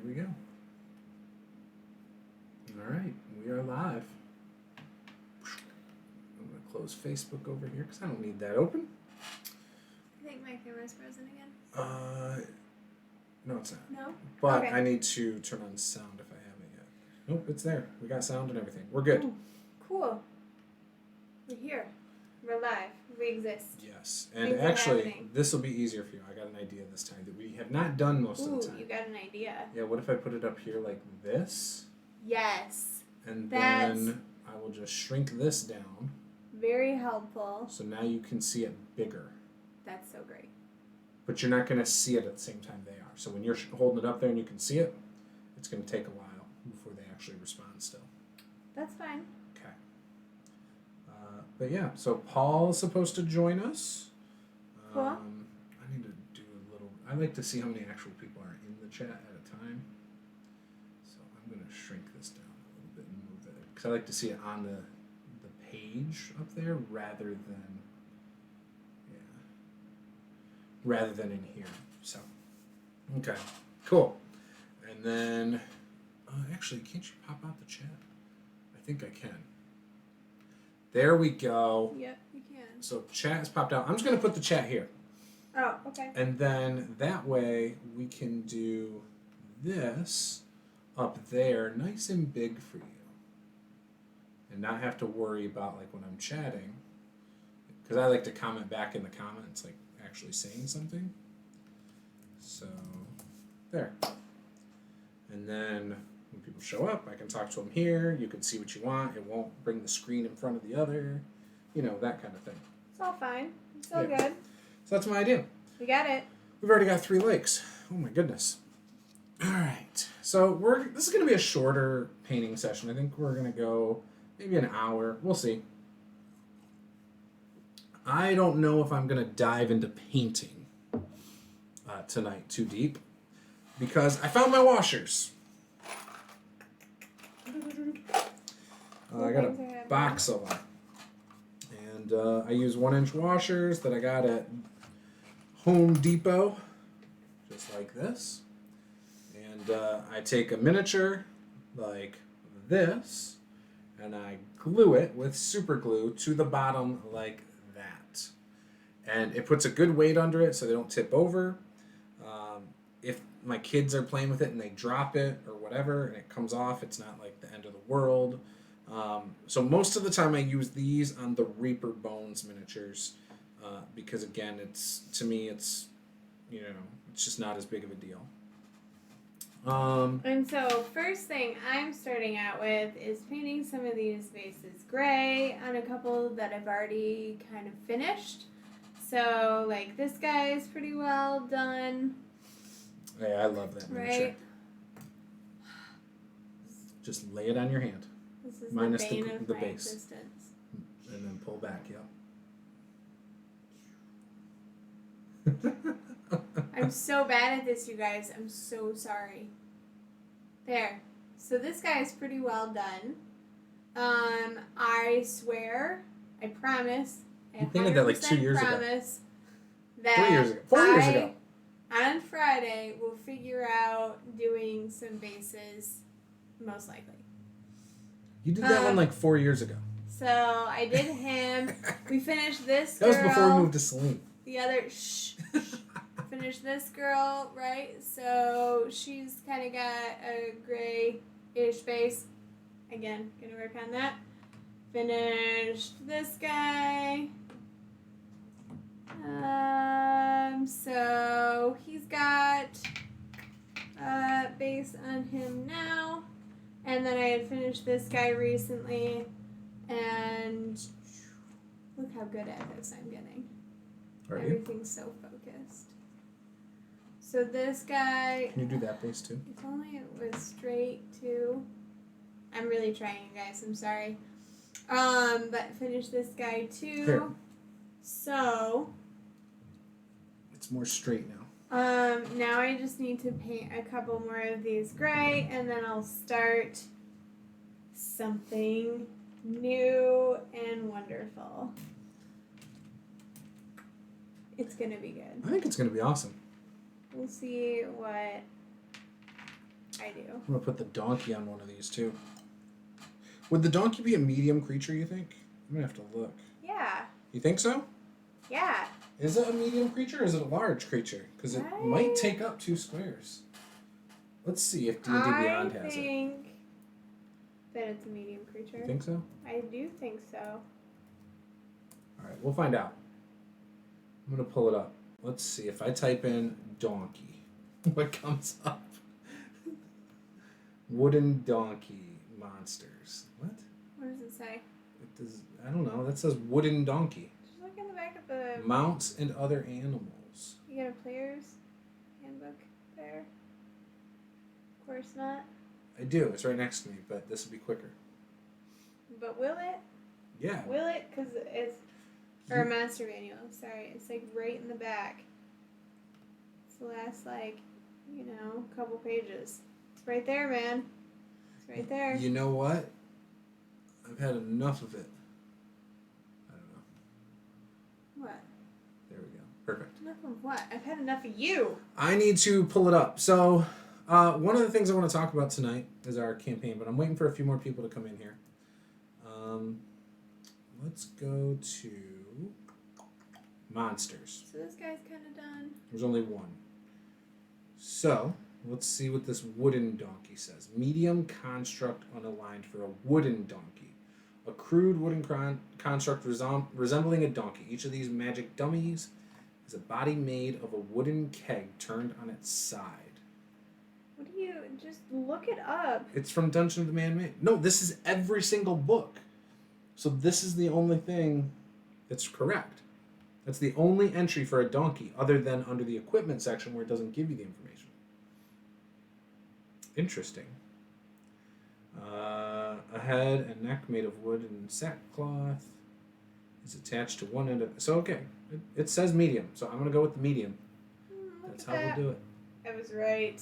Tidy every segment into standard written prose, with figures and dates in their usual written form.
we go. All right, we are live. I'm going to close Facebook over here because I don't need that open. I think my camera's frozen again. No, it's not. No? But Okay. I need to turn on sound if I haven't yet. Nope, it's there. We got sound and everything. We're good. Ooh, cool. We're here. We're live. We exist. Yes. And Things are actually, happening. this will be easier for you. I got an idea this time that we have not done most of the time. You got an idea. Yeah, what if I put it up here like this? Yes. And That's then I will just shrink this down. very helpful. So now you can see it bigger. That's so great. But you're not going to see it at the same time they are. So when you're holding it up there and you can see it, it's going to take a while before they actually respond still. That's fine. Okay. But yeah, so Paul's supposed to join us. Cool. I need to do a little... I like to see how many actual people are in the chat at a time. So I'm going to shrink this down a little bit and move it. Because I like to see it on the page up there rather than... rather than in here. So, okay, cool. And then, actually, can't you pop out the chat? I think I can. There we go. Yep, you can. So chat has popped out. I'm just going to put the chat here. Oh, okay. And then that way we can do this up there nice and big for you. And not have to worry about, like, when I'm chatting. Because I like to comment back in the comments, like, actually saying something. So there. And then when people show up, I can talk to them here. You can see what you want. It won't bring the screen in front of the other. You know, that kind of thing. It's all fine. It's all Yeah. good. So that's my idea. We got it. We've already got 3 likes. Oh my goodness. All right. So this is going to be a shorter painting session. I think we're going to go maybe an hour. We'll see. I don't know if I'm going to dive into painting tonight too deep because I found my washers. I got a box of them. And I use 1-inch washers that I got at Home Depot, just like this. And I take a miniature like this and I glue it with super glue to the bottom like that. And it puts a good weight under it so they don't tip over. If my kids are playing with it and they drop it or whatever and it comes off, it's not like the end of the world. So most of the time I use these on the Reaper Bones miniatures because again, to me it's just not as big of a deal. And so first thing I'm starting out with is painting some of these bases gray on a couple that I've already kind of finished. So like this guy is pretty well done. Yeah, I love that miniature. Right? Just lay it on your hand. This is Minus the bane the of my base. existence. And then pull back, yep. I'm so bad at this, you guys. I'm so sorry. There. So this guy is pretty well done. I swear, I promise, You painted that like 2 years ago. promise that 3 years ago. 4 years ago. On Friday, we'll figure out doing some bases, most likely. You did that one like 4 years ago. So I did him. We finished this That girl. was before we moved to Saline. The other, finished this girl, right? So she's kind of got a gray-ish base. Again, gonna work on that. Finished this guy. So he's got a base on him now. And then I had finished this guy recently. And look how good at this I'm getting. Are you? Everything's so focused. So this guy... Can you do that base too? If only it was straight too. I'm really trying, guys. I'm sorry. But finish this guy too. Here. So... It's more straight now. Now I just need to paint a couple more of these gray, and then I'll start something new and wonderful. It's gonna be good. I think it's going to be awesome. We'll see what I do. I'm going to put the donkey on one of these, too. Would the donkey be a medium creature, you think? I'm going to have to look. Yeah. You think so? Yeah. Is it a medium creature or is it a large creature? Because it might take up 2 squares. Let's see if D&D Beyond has it. I think that it's a medium creature. You think so? I do think so. All right, we'll find out. I'm going to pull it up. Let's see if I type in donkey. What comes up? Wooden donkey monsters. What? What does it say? It does. I don't know. That says wooden donkey. Just look in the back of the... Mounts and other animals. You got a player's handbook there? Of course not. I do. It's right next to me, but this will be quicker. But will it? Yeah. Will it? Because it's... Or a master manual. Sorry. It's like right in the back. It's the last, like, you know, couple pages. It's right there, man. It's right there. You know what? I've had enough of it. I don't know. What? There we go. Perfect. Enough of what? I've had enough of you. I need to pull it up. So, one of the things I want to talk about tonight is our campaign, but I'm waiting for a few more people to come in here. Let's go to monsters. So this guy's kind of done. There's only one. So, let's see what this wooden donkey says. Medium construct unaligned for a wooden donkey. A crude wooden construct resembling a donkey. Each of these magic dummies is a body made of a wooden keg turned on its side. What do you... Just look it up. It's from Dungeon of the Man-Made. No, this is every single book. So this is the only thing that's correct. That's the only entry for a donkey, other than under the equipment section where it doesn't give you the information. Interesting. A head and neck made of wood and sackcloth is attached to one end of it. So, okay. It says medium, so I'm going to go with the medium. That's how we'll do it. I was right.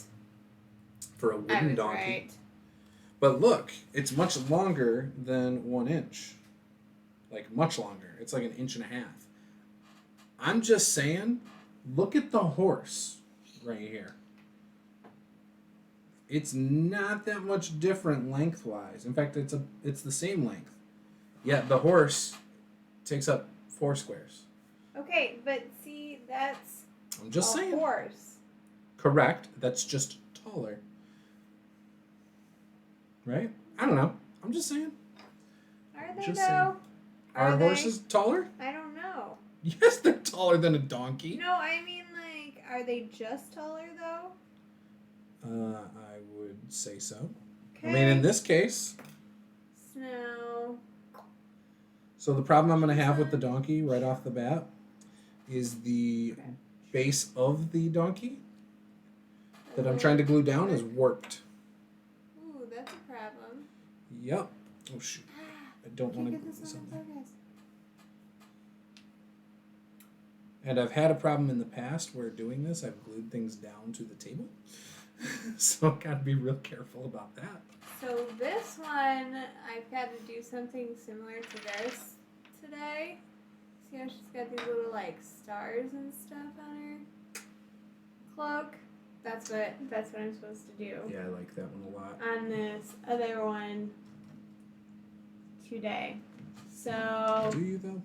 For a wooden donkey. Right. But look, it's much longer than 1 inch. Like, much longer. It's like 1.5 inches. I'm just saying, look at the horse right here. It's not that much different lengthwise. In fact, it's the same length. Yet the horse takes up 4 squares. Okay, but see, that's I'm just saying. Horse. Correct. That's just taller. Right? I don't know. I'm just saying. Are they, Just though? saying. Are horses taller? I don't know. Yes, they're taller than a donkey. No, I mean, like, are they just taller, though? I would say so. Okay. I mean, in this case. Snow. So the problem I'm going to have with the donkey right off the bat is the base of the donkey that I'm trying to glue down is warped. Ooh, that's a problem. Yep. Oh, shoot. I don't want to glue this on there. And I've had a problem in the past where doing this, I've glued things down to the table. So I've got to be real careful about that. So this one, I've had to do something similar to this today. See how she's got these little, like, stars and stuff on her cloak? That's what I'm supposed to do. Yeah, I like that one a lot. On this other one today. So Do you, though?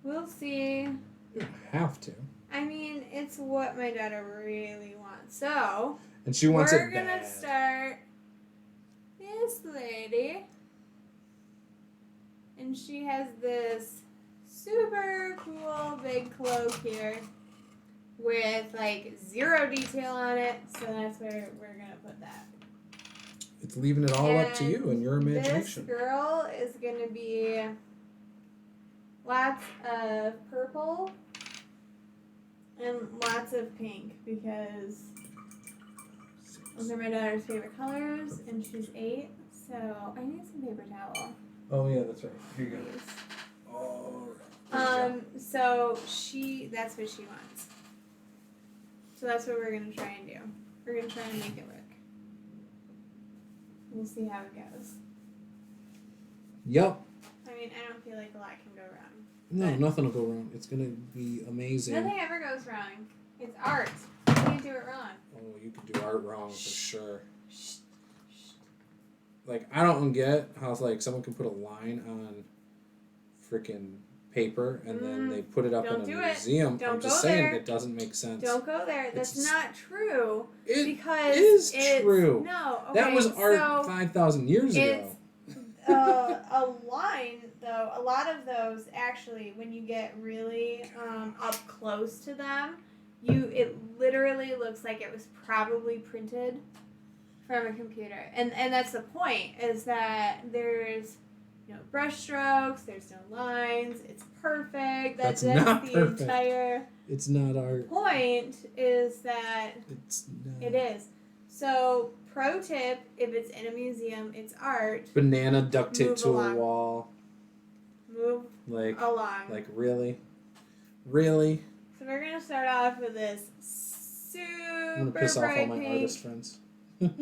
we'll see. You don't have to. I mean, it's what my daughter really wants. So And she wants it we're gonna bad. start this lady, and she has this super cool big cloak here with like 0 detail on it. So that's where we're gonna put that. It's leaving it all up to you and your imagination. This girl is gonna be lots of purple and lots of pink because those are my daughter's favorite colors, and she's 8, so I need some paper towel. Oh, yeah, that's right. Here you go. Please. Oh, So that's what she wants. So that's what we're gonna try and do. We're gonna try and make it work. We'll see how it goes. Yep. I mean, I don't feel like a lot can go wrong. No, nothing will go wrong. It's going to be amazing. Nothing ever goes wrong. It's art. You can't do it wrong. Oh, you can do art wrong for sure. Shh. like, I don't get how it's like someone can put a line on freaking paper and then they put it up in a museum. I'm just saying it doesn't make sense. Don't go there. That's not true. It because is true. No, okay, that was art 5,000 years ago. A line, though, a lot of those actually, when you get really up close to them, it literally looks like it was probably printed from a computer. And that's the point, is that there's no brush strokes, there's no lines, it's perfect. That's not the perfect. Entire It's not art. Point is that it's not. It is. So, pro tip, if it's in a museum, it's art. Banana duct tape to a wall. Move along. Like, really? Really? So we're going to start off with this super I'm going to piss off all my pink. artist friends. Super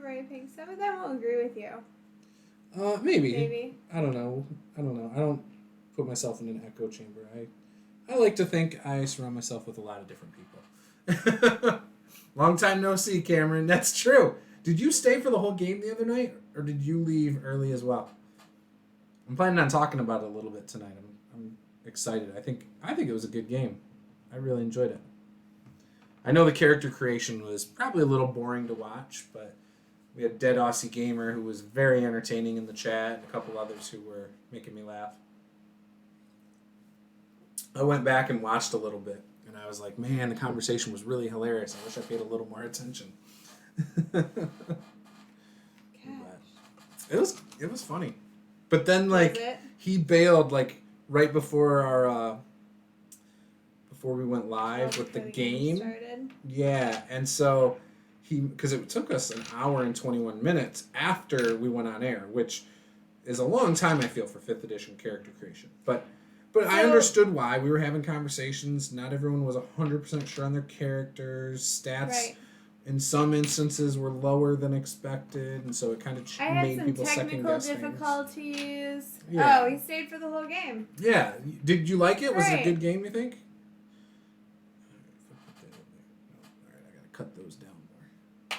bright pink. Some of them will agree with you. Maybe. I don't know. I don't put myself in an echo chamber. I like to think I surround myself with a lot of different people. Long time no see, Cameron. That's true. Did you stay for the whole game the other night, or did you leave early as well? I'm planning on talking about it a little bit tonight. I'm excited. I think it was a good game. I really enjoyed it. I know the character creation was probably a little boring to watch, but we had Dead Aussie Gamer, who was very entertaining in the chat, and a couple others who were making me laugh. I went back and watched a little bit, and I was like, man, the conversation was really hilarious. I wish I paid a little more attention. It was funny. But then, like, he bailed, like, right before before we went live with the game. Started. Yeah, and so because it took us an hour and 21 minutes after we went on air, which is a long time, I feel, for 5th edition character creation. But I understood why. We were having conversations. Not everyone was 100% sure on their characters. Stats, in some instances, were lower than expected, and so it kind of made people second guess things. I had some technical difficulties. Yeah. Oh, he stayed for the whole game. Yeah. Did you like it? Was it a good game, you think? Alright, I gotta cut those down more.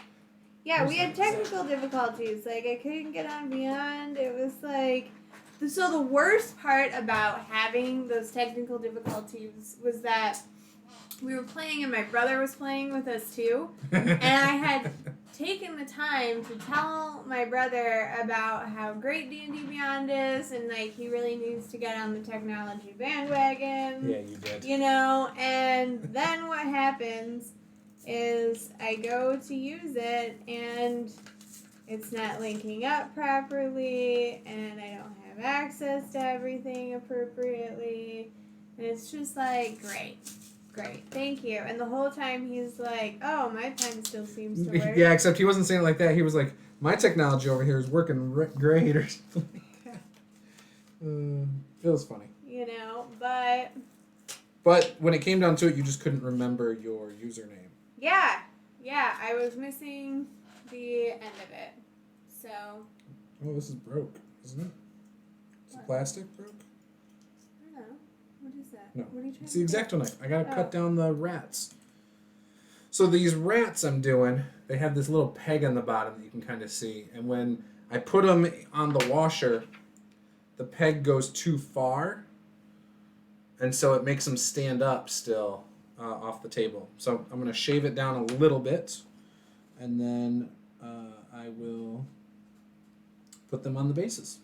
Yeah, we had technical difficulties. Like, I couldn't get on Beyond. It was like... So the worst part about having those technical difficulties was that we were playing and my brother was playing with us too. And I had taken the time to tell my brother about how great D&D Beyond is and, like, he really needs to get on the technology bandwagon. Yeah, you did. You know, and then what happens is I go to use it and it's not linking up properly and I don't have access to everything appropriately. And it's just like, great, thank you. And the whole time he's like, oh, my pen still seems to work. Yeah, except he wasn't saying it like that. He was like, my technology over here is working great or something like that. It was funny. You know, But when it came down to it, you just couldn't remember your username. Yeah, I was missing the end of it. So. Oh, this is broke, isn't it? Is the plastic broke? I don't know. What is that? No. What are you trying to do? It's the X-Acto knife. I gotta cut down the rats. So these rats I'm doing, they have this little peg on the bottom that you can kind of see. And when I put them on the washer, the peg goes too far. And so it makes them stand up still off the table. So I'm going to shave it down a little bit. And then I will put them on the bases.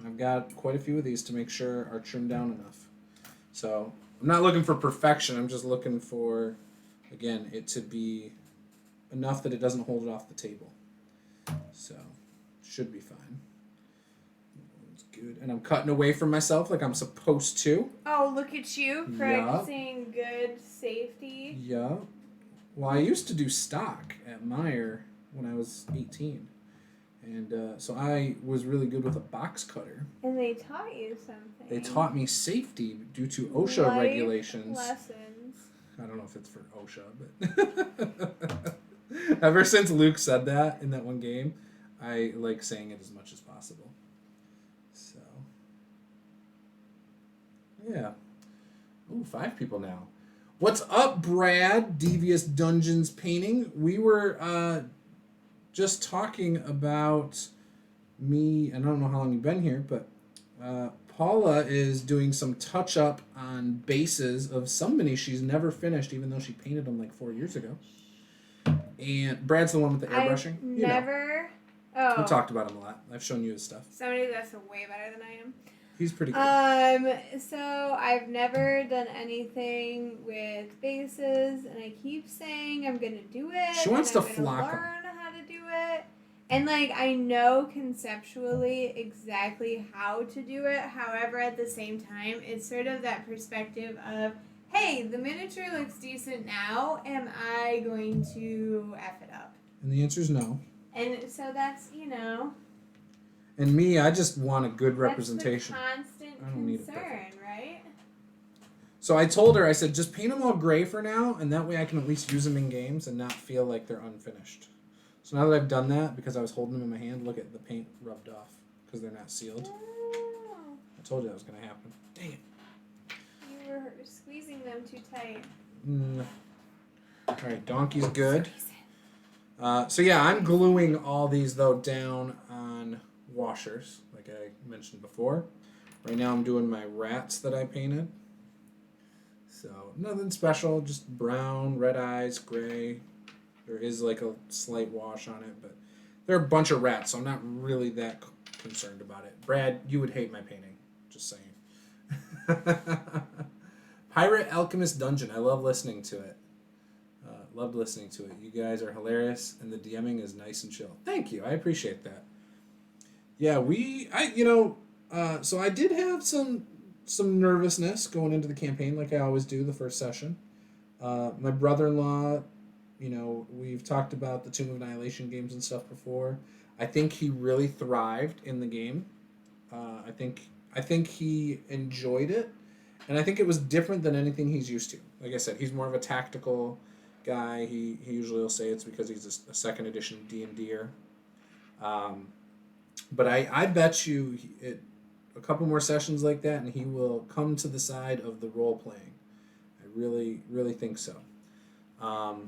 I've got quite a few of these to make sure are trimmed down enough. So I'm not looking for perfection. I'm just looking for, again, it to be enough that it doesn't hold it off the table. So should be fine. It's good. And I'm cutting away from myself like I'm supposed to. Oh, look at you practicing good safety. Yeah. Well, I used to do stock at Meyer when I was 18. And so I was really good with a box cutter. And they taught you something. They taught me safety due to OSHA regulations. Lessons. I don't know if it's for OSHA, but ever since Luke said that in that one game, I like saying it as much as possible. So, yeah. Ooh, 5 people now. What's up, Brad? Devious Dungeons Painting. We were just talking about me. I don't know how long you've been here, but Paula is doing some touch up on bases of some minis she's never finished, even though she painted them like 4 years ago. And Brad's the one with the airbrushing. Oh. We talked about him a lot. I've shown you his stuff. Somebody that's way better than I am. He's pretty good. So I've never done anything with bases, and I keep saying I'm gonna do it. She wants to flock them. Learn how to do it, and like I know conceptually exactly how to do it. However, at the same time, it's sort of that perspective of, hey, the miniature looks decent now. Am I going to F it up? And the answer is no. And so that's, And me, I just want a good representation. That's the constant concern, right? So I told her, I said, just paint them all gray for now, and that way I can at least use them in games and not feel like they're unfinished. So now that I've done that, because I was holding them in my hand, look at the paint rubbed off because they're not sealed. Oh. I told you that was going to happen. Dang it. You were squeezing them too tight. All right, donkey's good. So yeah, I'm gluing all these, though, down on washers, like I mentioned before. Right now I'm doing my rats that I painted. So nothing special, just brown, red eyes, gray. There is like a slight wash on it, but they're a bunch of rats, so I'm not really that concerned about it. Brad, you would hate my painting, just saying. Pirate Alchemist Dungeon, I love listening to it. Loved listening to it. You guys are hilarious, and the DMing is nice and chill. Thank you, I appreciate that. Yeah, so I did have some nervousness going into the campaign, like I always do the first session. My brother-in-law, we've talked about the Tomb of Annihilation games and stuff before. I think he really thrived in the game. I think he enjoyed it, and I think it was different than anything he's used to. Like I said, he's more of a tactical guy. He usually will say it's because he's a second edition D&D-er. But I bet you a couple more sessions like that, and he will come to the side of the role playing. I really, really think so. Not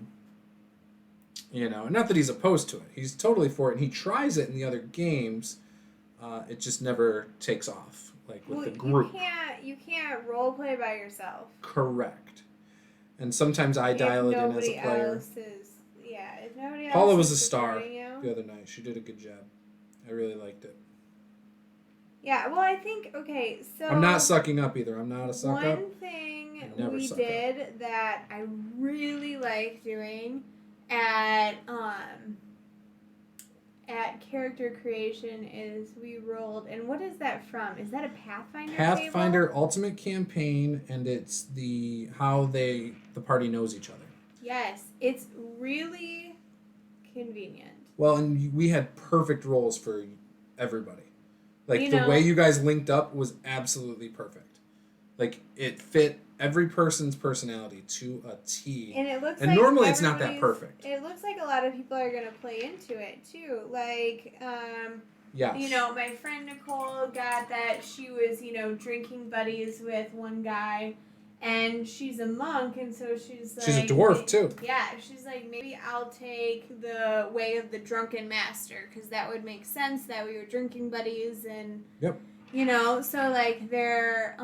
that he's opposed to it. He's totally for it, and he tries it in the other games. It just never takes off, like with the group. You can't role play by yourself. Correct. And sometimes I dial it in as a player. If nobody else Paula is was a star supporting the other night. She did a good job. I really liked it. Yeah, well, I think, okay, so... I'm not sucking up either. I'm not a suck up. One thing we did that I really like doing at character creation is we rolled, and what is that from? Is that a Pathfinder Pathfinder Ultimate Campaign, and it's how the party knows each other. Yes, it's really convenient. Well, and we had perfect roles for everybody. Like, the way you guys linked up was absolutely perfect. Like, it fit every person's personality to a T. And it looks and normally it's not that perfect. It looks like a lot of people are going to play into it, too. Like, yes. My friend Nicole got that she was, drinking buddies with one guy. And she's a monk, and so she's like... She's a dwarf, too. Yeah, she's like, maybe I'll take the way of the drunken master, because that would make sense that we were drinking buddies, and... Yep. So, like, they're,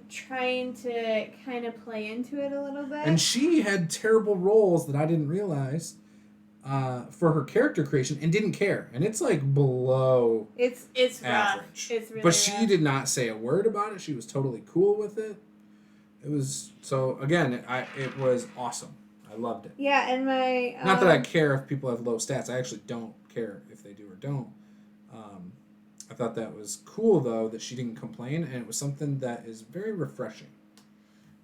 trying to kind of play into it a little bit. And she had terrible roles that I didn't realize for her character creation and didn't care. And it's like below it's average. rough. It's really But she rough. did not say a word about it. She was totally cool with it. It was, so again, it was awesome. I loved it. Yeah, and my... Not that I care if people have low stats. I actually don't care if they do or don't. I thought that was cool, though, that she didn't complain, and it was something that is very refreshing,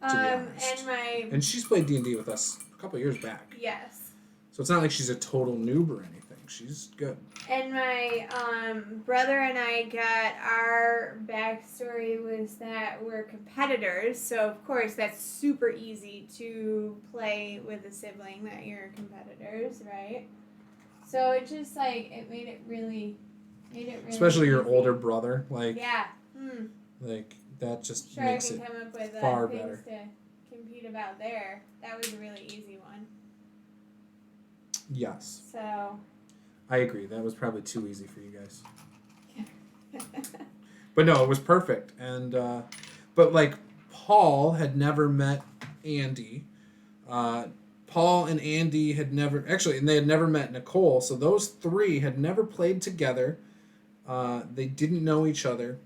to be honest. And she's played D&D with us a couple years back. Yes. So it's not like she's a total noob or anything. She's good. And my brother and I got our backstory was that we're competitors, so of course that's super easy to play with a sibling that you're competitors, right? So it just it made it really especially your easy. older brother, yeah, like that just sure makes I can it come up with far things better to compete about there. That was a really easy one. Yes. So. I agree. That was probably too easy for you guys. But no, it was perfect. And but like Paul had never met Andy. Paul and Andy had never and they had never met Nicole. So those three had never played together. They didn't know each other,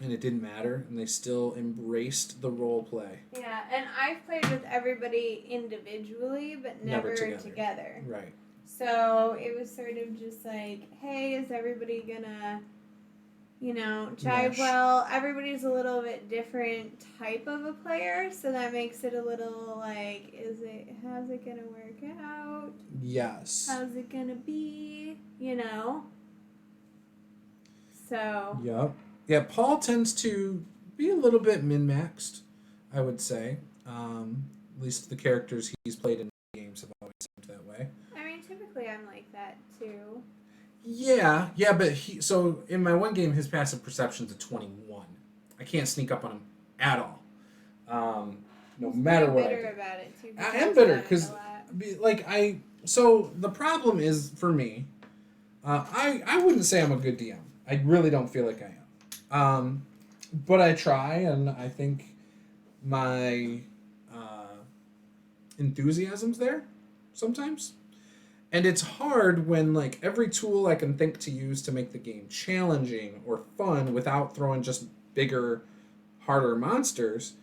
and it didn't matter. And they still embraced the role play. Yeah, and I've played with everybody individually, but never together. Right. So it was sort of just like, hey, is everybody gonna, jive well? Everybody's a little bit different type of a player, so that makes it a little like, how's it gonna work out? Yes. How's it gonna be? So. Yep. Yeah, Paul tends to be a little bit min-maxed, I would say. At least the characters he's played in games have always seemed that way. I mean, typically I'm like that too. Yeah, but so in my one game, his passive perception's a 21. I can't sneak up on him at all. No matter what. Bitter about it too. I am bitter because, so the problem is for me. I wouldn't say I'm a good DM. I really don't feel like I am. But I try, and I think my enthusiasm's there sometimes. And it's hard when like every tool I can think to use to make the game challenging or fun without throwing just bigger, harder monsters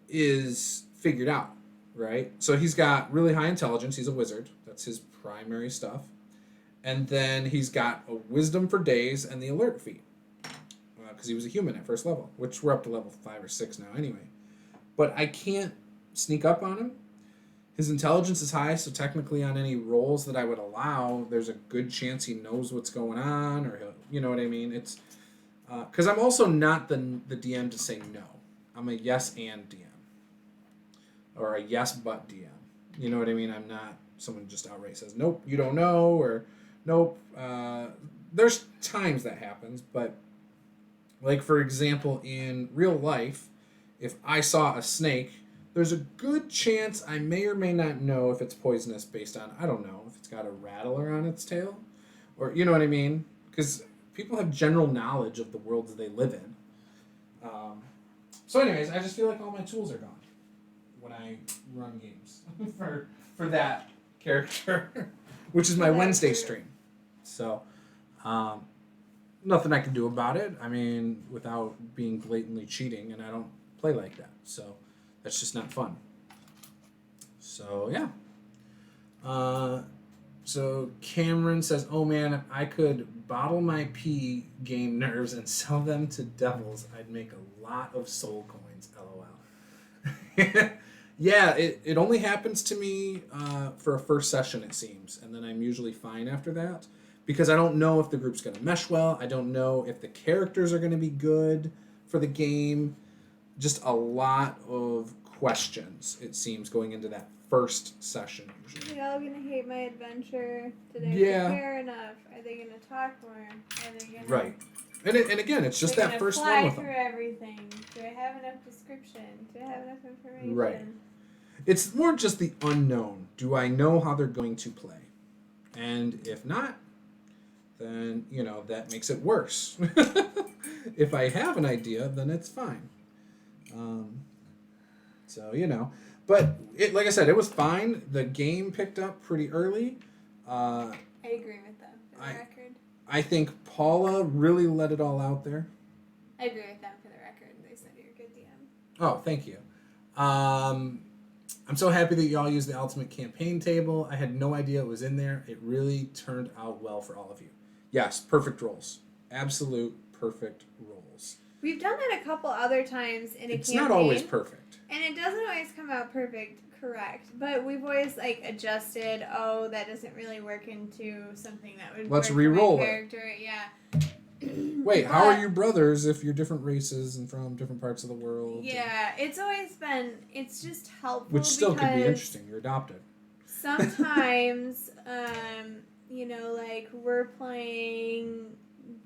is figured out, right? So he's got really high intelligence. He's a wizard. That's his primary stuff. And then he's got a wisdom for days and the alert feat. Because he was a human at first level, which we're up to level 5 or 6 now anyway. But I can't sneak up on him. His intelligence is high, so technically on any rolls that I would allow, there's a good chance he knows what's going on, or he'll, you know what I mean? It's because I'm also not the DM to say no. I'm a yes and DM, or a yes but DM. You know what I mean? I'm not someone just outright says nope, you don't know, or nope. There's times that happens, but like for example, in real life, if I saw a snake, there's a good chance I may or may not know if it's poisonous based on, I don't know, if it's got a rattler on its tail. Or, you know what I mean? Because people have general knowledge of the worlds they live in. So anyways, I just feel like all my tools are gone when I run games for that character, which is my Wednesday stream. So, nothing I can do about it. I mean, without being blatantly cheating, and I don't play like that. So that's just not fun. So, yeah. So Cameron says, oh man, if I could bottle my pee game nerves and sell them to devils, I'd make a lot of soul coins, LOL. Yeah, it only happens to me for a first session, it seems. And then I'm usually fine after that. Because I don't know if the group's going to mesh well. I don't know if the characters are going to be good for the game. Just a lot of questions, it seems, going into that first session usually. Are they all going to hate my adventure? Did I prepare enough? Are they going to talk more? Are they going to... Right. And again, it's just that first one with them. through everything? Do I have enough description? Do I have enough information? Right. It's more just the unknown. Do I know how they're going to play? And if not, then, that makes it worse. If I have an idea, then it's fine. But like I said, it was fine. The game picked up pretty early. I agree with that, for the record. I think Paula really let it all out there. I agree with them, for the record. They said you're a good DM. Oh, thank you. I'm so happy that y'all used the Ultimate Campaign table. I had no idea it was in there. It really turned out well for all of you. Yes, perfect rolls. Absolute perfect rolls. We've done that a couple other times in a campaign. It's not always perfect. And it doesn't always come out perfect, correct. But we've always, adjusted, that doesn't really work into something that would Let's work re-roll for my character. Yeah. Wait, how are you brothers if you're different races and from different parts of the world? Yeah, it's always been, it's just helpful. Which still could be interesting. You're adopted. Sometimes, we're playing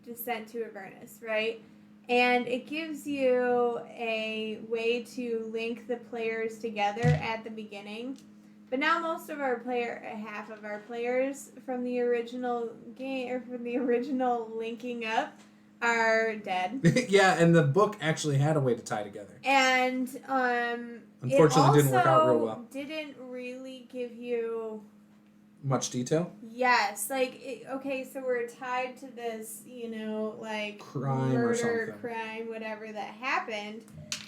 Descent to Avernus, right? And it gives you a way to link the players together at the beginning. But now half of our players from the original game, or from the original linking up, are dead. Yeah, and the book actually had a way to tie together. And unfortunately, it didn't work out real well. Didn't really give you much detail. Yes, okay, so we're tied to this, like crime murder, crime, whatever that happened,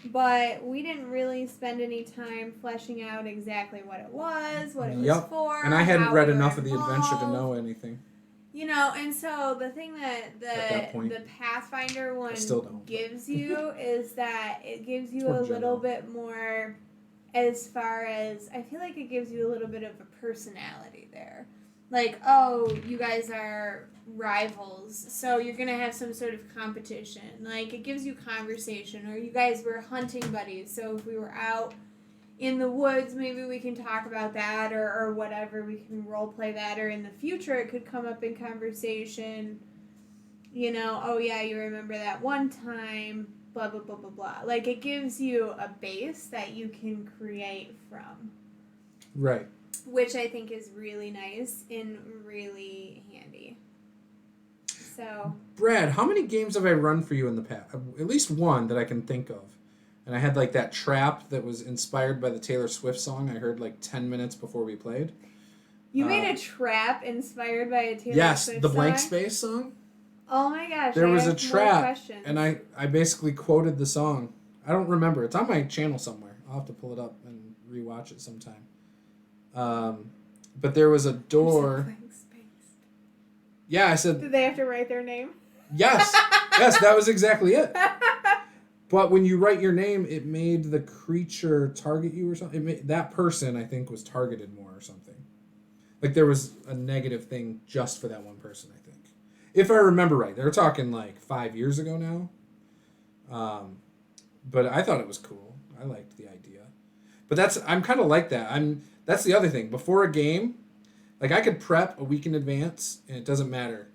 but we didn't really spend any time fleshing out exactly what it was, what it was for. And I hadn't read enough of the adventure to know anything. And so the thing that the Pathfinder one gives you is that it gives you a little bit more, as far as, I feel like it gives you a little bit of a personality there. Like, oh, you guys are rivals, so you're going to have some sort of competition. Like, it gives you conversation, or you guys were hunting buddies, so if we were out in the woods, maybe we can talk about that, or whatever, we can role play that, or in the future it could come up in conversation, oh yeah, you remember that one time, blah, blah, blah, blah, blah. Like, it gives you a base that you can create from. Right. Which I think is really nice and really handy. So, Brad, how many games have I run for you in the past? At least one that I can think of. And I had like that trap that was inspired by the Taylor Swift song I heard like 10 minutes before we played. You made a trap inspired by a Taylor Swift song? Yes, the Blank Space song. Oh my gosh. There was a trap, and I basically quoted the song. I don't remember. It's on my channel somewhere. I'll have to pull it up and rewatch it sometime. But there was a door. Blank space. Yeah, I said. Did they have to write their name? Yes. Yes, that was exactly it. But when you write your name, it made the creature target you or something. That person, I think, was targeted more or something. Like there was a negative thing just for that one person, I think. If I remember right. They're talking like 5 years ago now. But I thought it was cool. I liked the idea. But I'm kind of like that. That's the other thing. Before a game, like I could prep a week in advance, and it doesn't matter.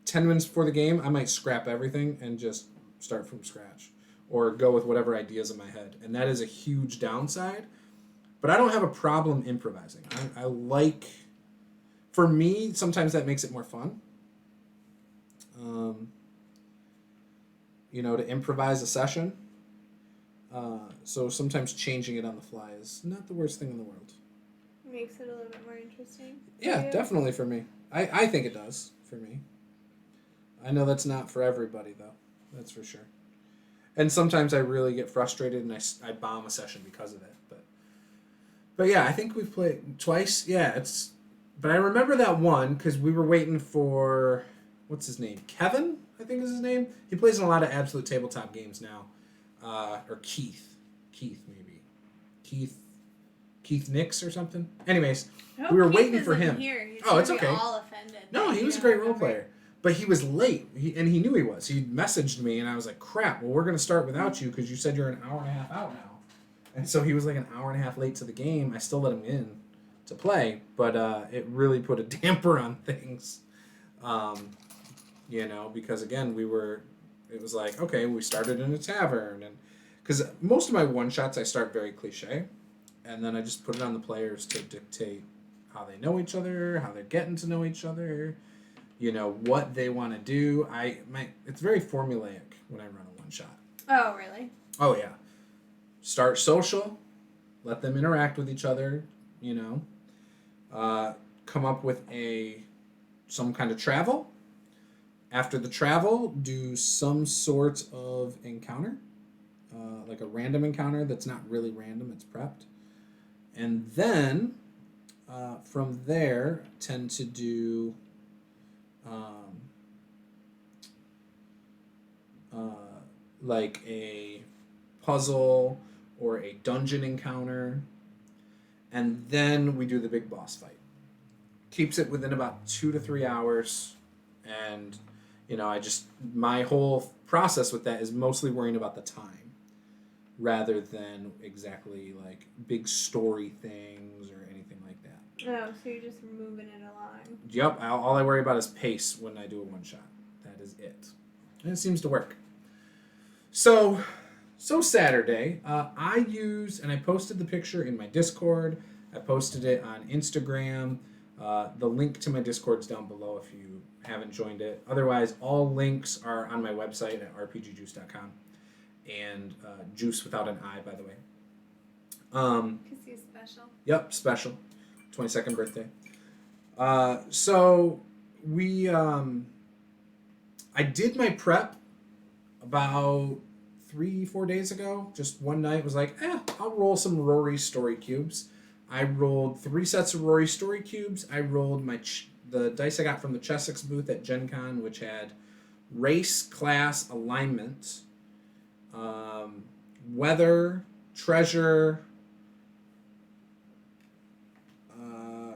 10 minutes before the game, I might scrap everything and just start from scratch. Or go with whatever ideas in my head. And that is a huge downside. But I don't have a problem improvising. I like... For me, sometimes that makes it more fun. To improvise a session. So sometimes changing it on the fly is not the worst thing in the world. Makes it a little bit more interesting. Yeah, definitely for me. I think it does for me. I know that's not for everybody, though. That's for sure. And sometimes I really get frustrated and I bomb a session because of it. But yeah, I think we've played twice. Yeah, but I remember that one because we were waiting for, what's his name? Kevin, I think is his name. He plays in a lot of Absolute Tabletop games now. Or Keith maybe. Keith Nix or something. Anyways, we were waiting for him. It's okay. All offended. No, he was a great role player. But he was late, and he knew he was. He messaged me, and I was like, crap, well, we're going to start without you because you said you're an hour and a half out now. And so he was like an hour and a half late to the game. I still let him in to play, but it really put a damper on things, because, again, it was like, okay, we started in a tavern. And because most of my one-shots, I start very cliche, and then I just put it on the players to dictate how they know each other, how they're getting to know each other, what they want to do. It's very formulaic when I run a one-shot. Oh, really? Oh, yeah. Start social. Let them interact with each other, come up with some kind of travel. After the travel, do some sort of encounter. Like a random encounter that's not really random, it's prepped. And then, from there, tend to do... like a puzzle or a dungeon encounter, and then we do the big boss fight. Keeps it within about 2 to 3 hours, and my whole process with that is mostly worrying about the time rather than exactly like big story things or anything like that. Oh, so you're just moving it along. Yep, all I worry about is pace when I do a one shot. That is it. And it seems to work. So Saturday, I posted the picture in my Discord. I posted it on Instagram. The link to my Discord's down below if you haven't joined it. Otherwise, all links are on my website at rpgjuice.com. And Juice without an I, by the way. Because he's special. Yep, special. 22nd birthday. So we, I did my prep about 3-4 days ago. Just one night was like, I'll roll some Rory story cubes. I rolled 3 sets of Rory story cubes. I rolled the dice I got from the Chessex booth at Gen Con, which had race, class, alignment, weather, treasure,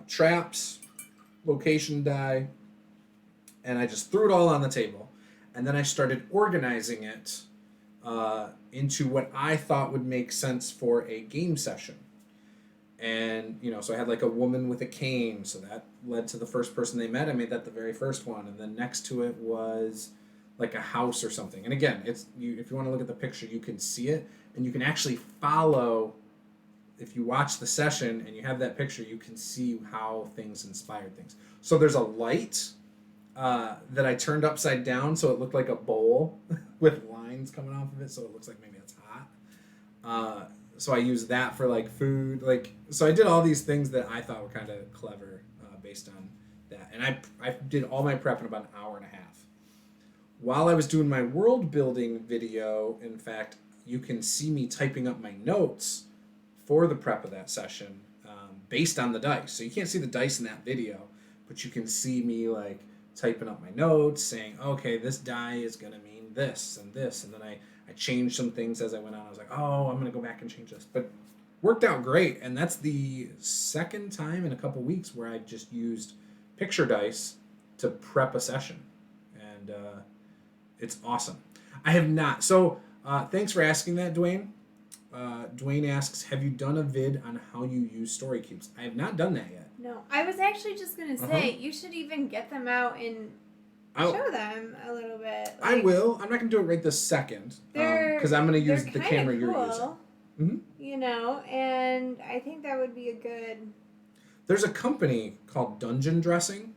traps, location die, and I just threw it all on the table. And then I started organizing it into what I thought would make sense for a game session. And, so I had like a woman with a cane, so that led to the first person they met. I made that the very first one. And then next to it was like a house or something. And again, if you want to look at the picture, you can see it, and you can actually follow. If you watch the session and you have that picture, you can see how things inspired things. So there's a light that I turned upside down so it looked like a bowl with lines coming off of it, so it looks like maybe it's hot. So I used that for like food. So I did all these things that I thought were kind of clever based on that. And I did all my prep in about an hour and a half. While I was doing my world building video, in fact, you can see me typing up my notes for the prep of that session based on the dice. So you can't see the dice in that video, but you can see me like typing up my notes saying, okay, this die is going to mean this and this. And then I changed some things as I went on. I was like, oh, I'm going to go back and change this. But worked out great. And that's the second time in a couple weeks where I just used picture dice to prep a session. And it's awesome. I have not. So thanks for asking that, Dwayne. Dwayne asks, have you done a vid on how you use story cubes? I have not done that yet. No, I was actually just going to say, you should even get them out and show them a little bit. I will. I'm not going to do it right this second. Because I'm going to use the camera you're using. Mm-hmm. And I think that would be a good... There's a company called Dungeon Dressing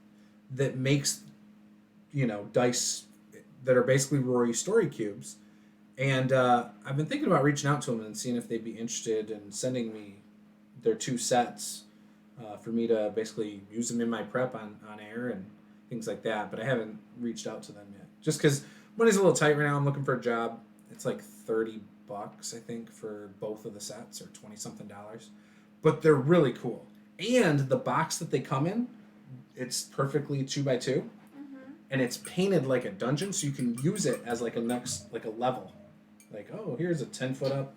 that makes, dice that are basically Rory story cubes. And I've been thinking about reaching out to them and seeing if they'd be interested in sending me their 2 sets for me to basically use them in my prep on air and things like that. But I haven't reached out to them yet. Just because money's a little tight right now. I'm looking for a job. It's like $30, I think, for both of the sets, or $20-something. But they're really cool. And the box that they come in, it's perfectly 2x2. And it's painted like a dungeon, so you can use it as like a level. Like, oh, here's a 10-foot up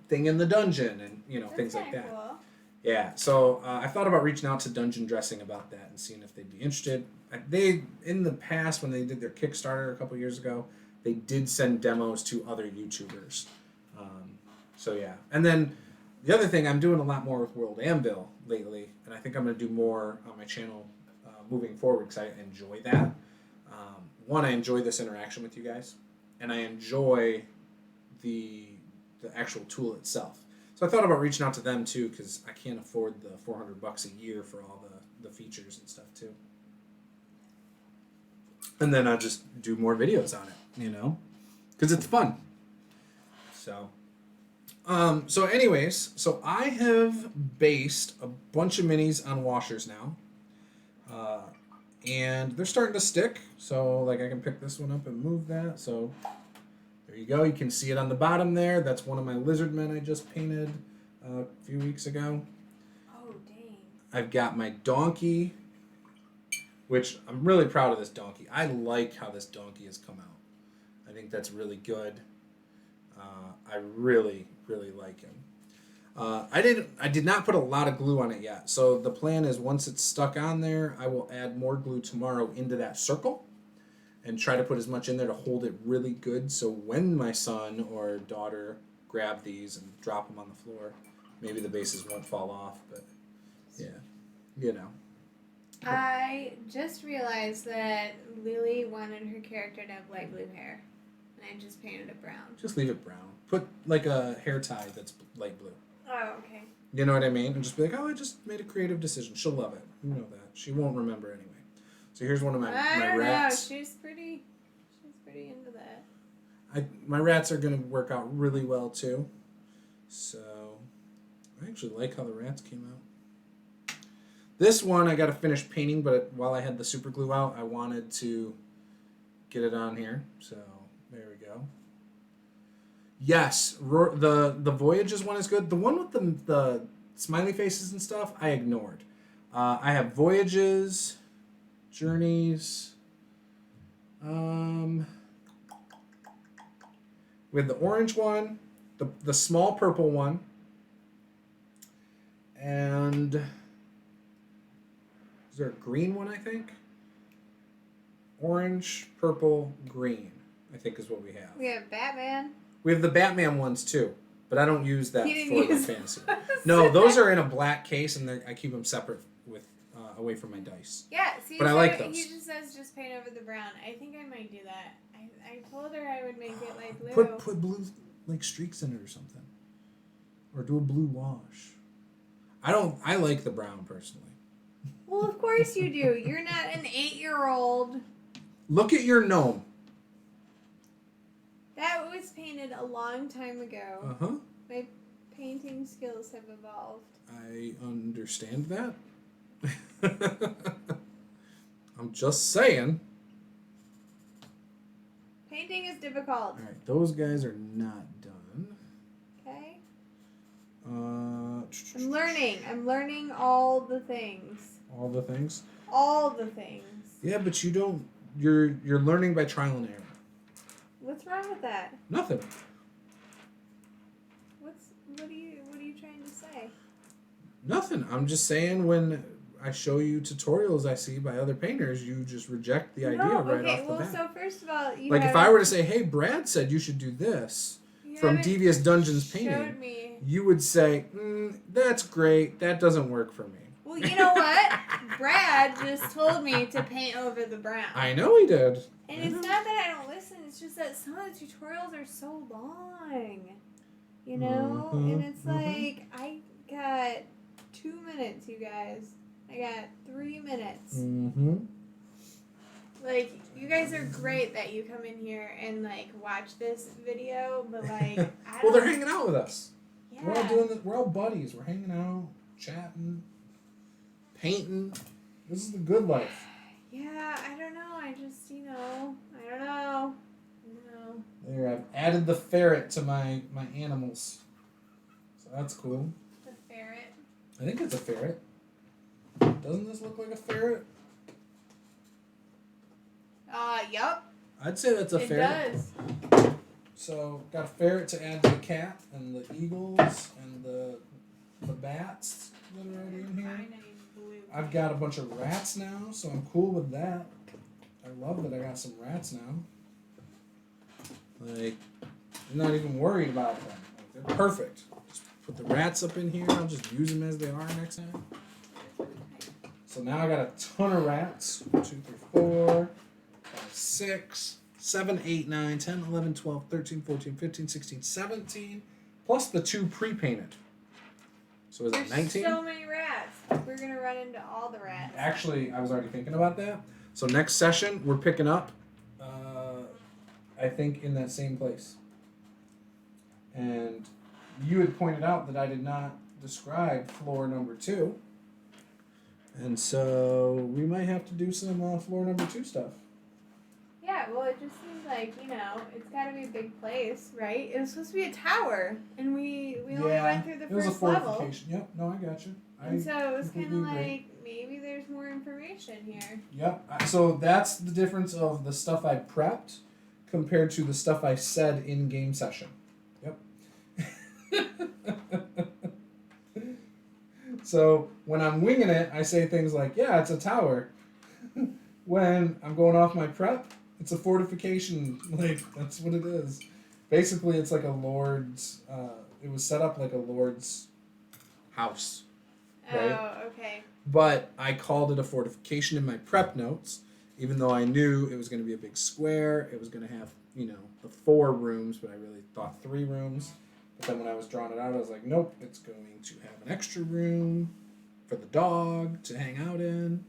thing in the dungeon, and That's things like that. Cool. Yeah, so I thought about reaching out to Dungeon Dressing about that and seeing if they'd be interested. They, in the past, when they did their Kickstarter a couple years ago, they did send demos to other YouTubers. So yeah, and then the other thing, I'm doing a lot more with World Anvil lately, and I think I'm going to do more on my channel moving forward because I enjoy that. One, I enjoy this interaction with you guys, and I enjoy the actual tool itself. So I thought about reaching out to them too, because I can't afford the $400 a year for all the features and stuff too. And then I'll just do more videos on it, because it's fun. So, anyways, so I have based a bunch of minis on washers now. And they're starting to stick, so like I can pick this one up and move that. So there you go. You can see it on the bottom there. That's one of my lizard men I just painted a few weeks ago. Oh, dang. I've got my donkey, which I'm really proud of this donkey. I like how this donkey has come out. I think that's really good. I really, really like him. I did not put a lot of glue on it yet. So the plan is once it's stuck on there, I will add more glue tomorrow into that circle and try to put as much in there to hold it really good. So when my son or daughter grab these and drop them on the floor, maybe the bases won't fall off, but yeah, I just realized that Lily wanted her character to have light blue hair, and I just painted it brown. Just leave it brown. Put like a hair tie that's light blue. Oh, okay. You know what I mean? And just be like, oh, I just made a creative decision. She'll love it. You know that. She won't remember anyway. So here's one of my rats. Know. She's pretty into that. My rats are going to work out really well too. So I actually like how the rats came out. This one I got to finish painting, but while I had the super glue out, I wanted to get it on here. So there we go. Yes, the Voyages one is good. The one with the smiley faces and stuff, I ignored. I have Voyages, Journeys. We have the orange one, the small purple one, and is there a green one, I think? Orange, purple, green, I think is what we have. We have Batman. We have the Batman ones too, but I don't use that for the fantasy. No, those are in a black case, and I keep them separate with away from my dice. Yeah, see, but I like those. He just says just paint over the brown. I think I might do that. I told her I would make it like blue. Put blue like streaks in it or something, or do a blue wash. I like the brown personally. Well, of course you do. You're not an 8-year-old. Look at your gnome. That was painted a long time ago. Uh-huh. My painting skills have evolved. I understand that. I'm just saying. Painting is difficult. All right, those guys are not done. Okay. I'm learning all the things. All the things? All the things. Yeah, but you don't. You're learning by trial and error. What's wrong with that? Nothing. What are you trying to say? Nothing. I'm just saying when I show you tutorials I see by other painters, you just reject the idea right off the bat. Well, so first of all, if I were to say, "Hey, Brad said you should do this from Devious Dungeons painting," you would say, "That's great. That doesn't work for me." Well, you know what? Brad just told me to paint over the brown. I know he did. And it's not that I don't listen. It's just that some of the tutorials are so long. You know? Mm-hmm, and it's like, I got 2 minutes, you guys. I got 3 minutes. Mm-hmm. Like, you guys are great that you come in here and, like, watch this video, but, like, I well, they're hanging out with us. Yeah. We're all doing this. We're all buddies. We're hanging out, chatting, painting. This is the good life. Yeah, I don't know. I just, I don't know. There, I've added the ferret to my animals. So that's cool. The ferret? I think it's a ferret. Doesn't this look like a ferret? Yup. I'd say that's a ferret. It does. So, got a ferret to add to the cat, and the eagles, and the bats that are already in here. I've got a bunch of rats now, so I'm cool with that. I love that I got some rats now. Like, I'm not even worried about them. Like, they're perfect. Just put the rats up in here. I'll just use them as they are next time. So now I got a ton of rats. 1, 2, 3, 4, 5, 6, 7, 8, 9, 10, 11, 12, 13, 14, 15, 16, 17. Plus the 2 pre-painted. So is that 19? So many rats. We're going to run into all the rats. Actually, I was already thinking about that. So next session, we're picking up, I think, in that same place. And you had pointed out that I did not describe floor number 2. And so we might have to do some floor number 2 stuff. Yeah, well, it just seems like, it's got to be a big place, right? It was supposed to be a tower, and we only went through the first level. It was a fortification. Yep, no, I got you. And so it was kind of like, maybe there's more information here. Yep, so that's the difference of the stuff I prepped compared to the stuff I said in game session. Yep. So when I'm winging it, I say things like, yeah, it's a tower. When I'm going off my prep, it's a fortification. Like, that's what it is. Basically, it's like a lord's, it was set up like a lord's house. Right? Oh, okay. But I called it a fortification in my prep notes, even though I knew it was going to be a big square. It was going to have, the 4 rooms, but I really thought 3 rooms. But then when I was drawing it out, I was like, nope, it's going to have an extra room for the dog to hang out in,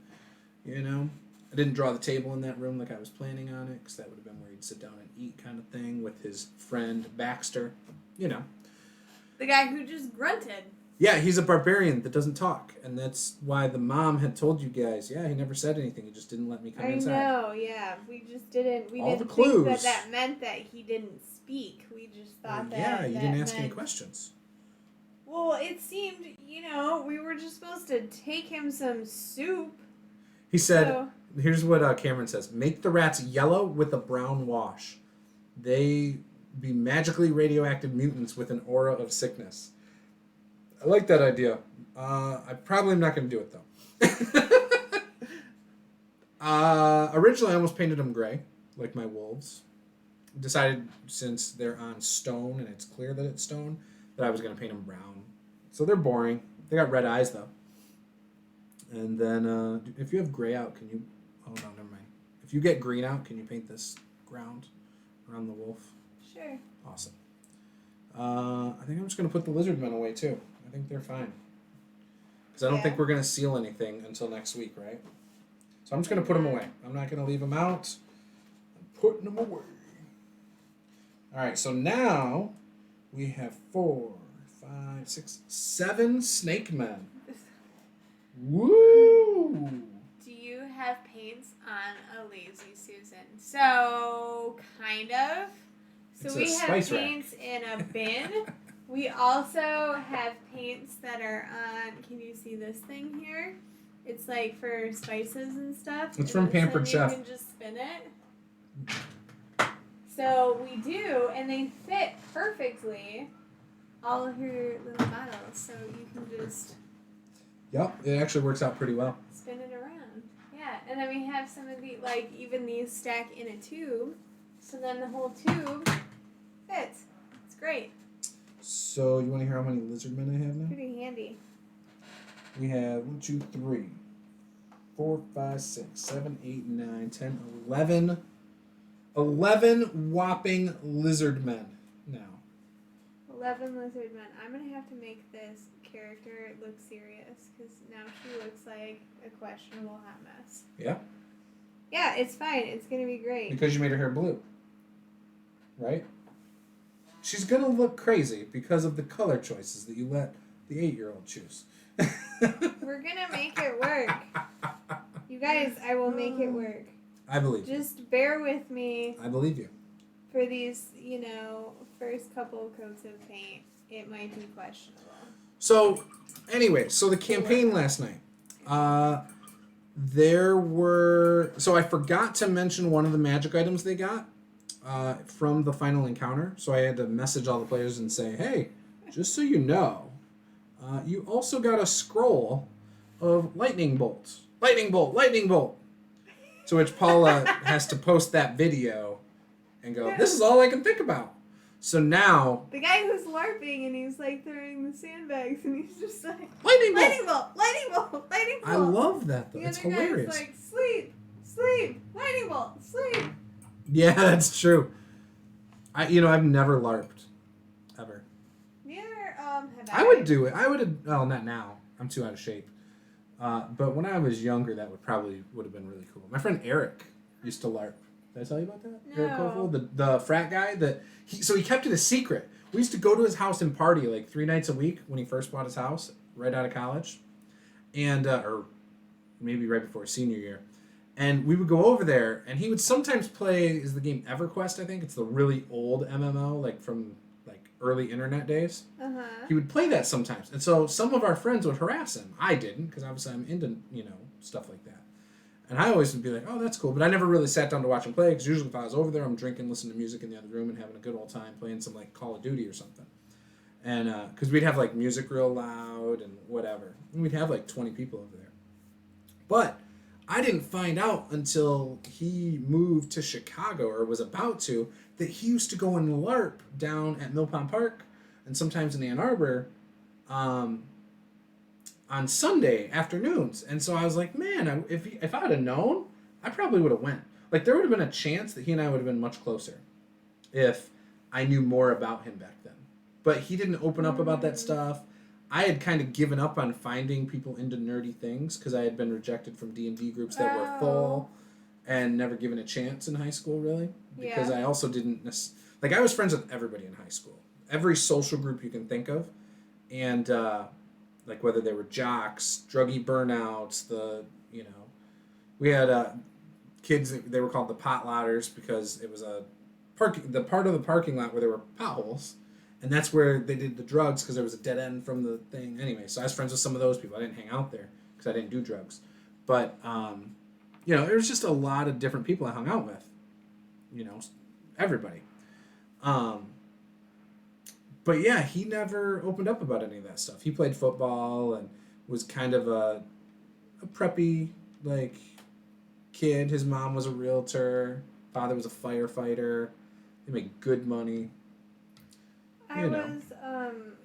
you know. I didn't draw the table in that room like I was planning on it, because that would have been where he'd sit down and eat kind of thing with his friend Baxter, you know. The guy who just grunted. Yeah, he's a barbarian that doesn't talk, and that's why the mom had told you guys, yeah, he never said anything, he just didn't let me come inside. I know, yeah. We just didn't, All didn't the clues. think that meant that he didn't speak. We just thought that yeah, you that didn't ask meant... any questions. Well, it seemed, we were just supposed to take him some soup. He said, here's what Cameron says, make the rats yellow with a brown wash. They be magically radioactive mutants with an aura of sickness. I like that idea. I probably am not going to do it, though. Originally, I almost painted them gray, like my wolves. Decided, since they're on stone and it's clear that it's stone, that I was going to paint them brown. So they're boring. They got red eyes, though. And then, if you have gray out, can you... Oh, no, never mind. If you get green out, can you paint this ground around the wolf? Sure. Awesome. I think I'm just going to put the lizard men away, too. I think they're fine. Because I don't think we're going to seal anything until next week, right? So I'm just going to put them away. I'm not going to leave them out. I'm putting them away. All right, so now we have 4, 5, 6, 7 snake men. Woo! Do you have paints on a Lazy Susan? So, kind of. So It's we a have spice paints in a bin. We also have paints that are on, can you see this thing here? It's like for spices and stuff. It's from Pampered Chef. You can just spin it. So we do, and they fit perfectly all of your little bottles. So you can just... Yep, it actually works out pretty well. Spin it around. Yeah, and then we have some of the, like, even these stack in a tube. So then the whole tube fits. It's great. So, you want to hear how many lizard men I have now? Pretty handy. We have 1, 2, 3, 4, 5, 6, 7, 8, 9, 10, 11. 11 whopping lizard men now. 11 lizard men. I'm going to have to make this character look serious because now she looks like a questionable hot mess. Yeah? Yeah, it's fine. It's going to be great. Because you made her hair blue. Right? She's going to look crazy because of the color choices that you let the 8-year-old choose. We're going to make it work. You guys, I will make it work. I believe you. Just bear with me. I believe you. For these, first couple coats of paint, it might be questionable. So, anyway, so the campaign last night. So I forgot to mention one of the magic items they got from the final encounter. So I had to message all the players and say, hey, just so you know, you also got a scroll of lightning bolts. Lightning bolt, lightning bolt. To which Paula has to post that video and go, this is all I can think about. So now... The guy who's LARPing and he's like throwing the sandbags and he's just like... Lightning bolt! Lightning bolt! Lightning bolt! Lightning bolt! I love that though. The It's other hilarious. guy's like, sleep! Sleep! Lightning bolt! Sleep! Yeah, that's true. I've never LARPed. Ever. Neither have I would do it. I would have... Well, not now. I'm too out of shape. But when I was younger, that would have been really cool. My friend Eric used to LARP. Did I tell you about that? No. Eric Kofel, the frat guy he kept it a secret. We used to go to his house and party like 3 nights a week when he first bought his house right out of college, and or maybe right before his senior year. And we would go over there, and he would sometimes play is the game EverQuest. I think it's the really old MMO, like from like early internet days. Uh-huh. He would play that sometimes, and so some of our friends would harass him. I didn't, because obviously I'm into stuff like that. And I always would be like, oh, that's cool. But I never really sat down to watch him play, because usually if I was over there, I'm drinking, listening to music in the other room, and having a good old time playing some, like, Call of Duty or something. And, because we'd have, like, music real loud and whatever. And we'd have, like, 20 people over there. But I didn't find out until he moved to Chicago, or was about to, that he used to go and LARP down at Mill Pond Park, and sometimes in Ann Arbor, on Sunday afternoons. And so I was like, man, if I would have known, I probably would have went. Like, there would have been a chance that he and I would have been much closer if I knew more about him back then. but he didn't open up about that stuff. I had kind of given up on finding people into nerdy things because I had been rejected from D&D groups that were full and never given a chance in high school, really. Because I also didn't... Like, I was friends with everybody in high school. Every social group you can think of. And, like, whether they were jocks, druggy burnouts, we had kids, they were called the pot lotters because it was the part of the parking lot where there were potholes. And that's where they did the drugs because there was a dead end from the thing. Anyway, so I was friends with some of those people. I didn't hang out there because I didn't do drugs. But, there was just a lot of different people I hung out with. Everybody. But yeah, he never opened up about any of that stuff. He played football and was kind of a preppy, like, kid. His mom was a realtor. Father was a firefighter. They made good money. I was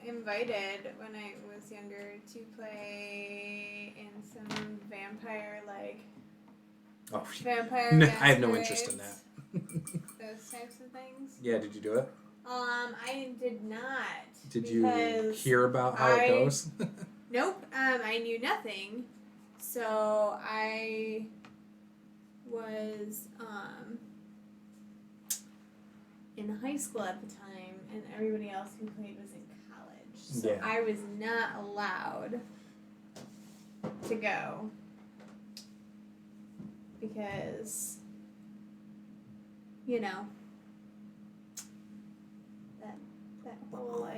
invited when I was younger to play in some vampire I have no interest in that. Those types of things. Yeah, did you do it? I did not. Did you hear about how it goes? Nope. I knew nothing. So I was in high school at the time, and everybody else who played was in college. So I was not allowed to go because, that whole,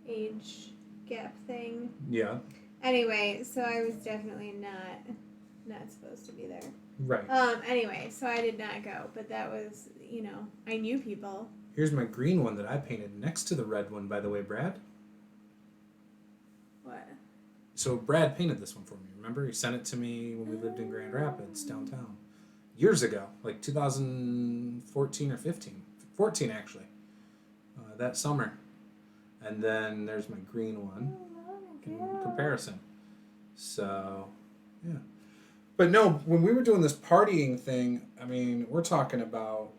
age gap thing. Yeah. Anyway, so I was definitely not supposed to be there. Right. Anyway, so I did not go, but that was, I knew people. Here's my green one that I painted next to the red one, by the way, Brad. What? So Brad painted this one for me. Remember? He sent it to me when we lived in Grand Rapids, downtown. Years ago, like 2014 or 15. 14, actually. That summer. And then there's my green one in comparison. So, yeah. But no, when we were doing this partying thing, I mean, we're talking about...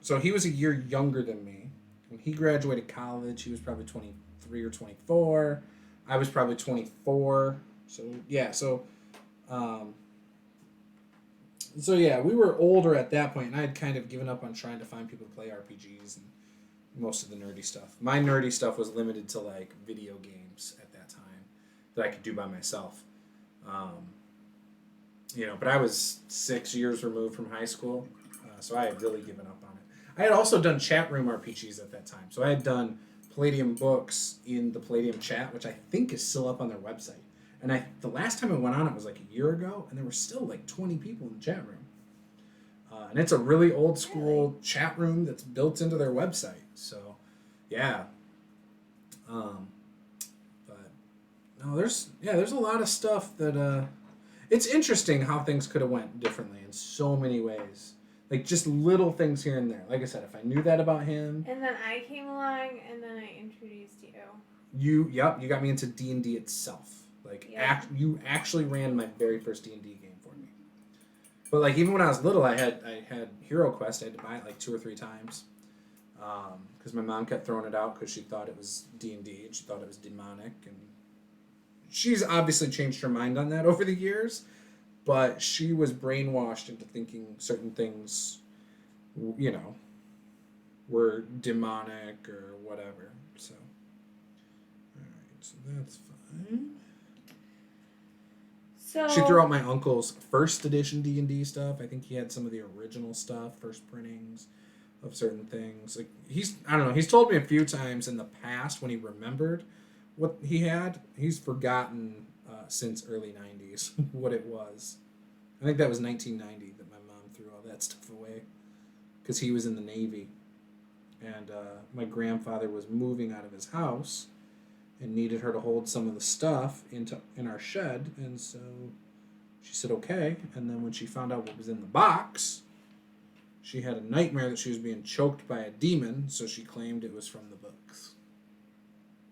So he was a year younger than me. When he graduated college, he was probably 23 or 24. I was probably 24. So, yeah. So we were older at that point, and I had kind of given up on trying to find people to play RPGs and most of the nerdy stuff. My nerdy stuff was limited to, like, video games at that time that I could do by myself. But I was 6 years removed from high school, so I had really given up on it. I had also done chat room RPGs at that time. So I had done Palladium books in the Palladium chat, which I think is still up on their website. And the last time I went on it was like a year ago, and there were still like 20 people in the chat room. And it's a really old school chat room that's built into their website. So, yeah. But no, there's a lot of stuff that it's interesting how things could have went differently in so many ways. Like, just little things here and there. Like I said, if I knew that about him... And then I came along, and then I introduced you. You got me into D&D itself. Like, you actually ran my very first D&D game for me. But, like, even when I was little, I had Hero Quest. I had to buy it, like, 2 or 3 times. Because my mom kept throwing it out because she thought it was D&D, and she thought it was demonic. And she's obviously changed her mind on that over the years. But she was brainwashed into thinking certain things, were demonic or whatever. So, alright, so that's fine. So she threw out my uncle's first edition D&D stuff. I think he had some of the original stuff, first printings of certain things. Like, he's told me a few times in the past when he remembered what he had. He's forgotten since early 90s what it was. I think that was 1990 that my mom threw all that stuff away because he was in the Navy. And my grandfather was moving out of his house and needed her to hold some of the stuff in our shed. And so she said, okay. And then when she found out what was in the box, she had a nightmare that she was being choked by a demon. So she claimed it was from the books.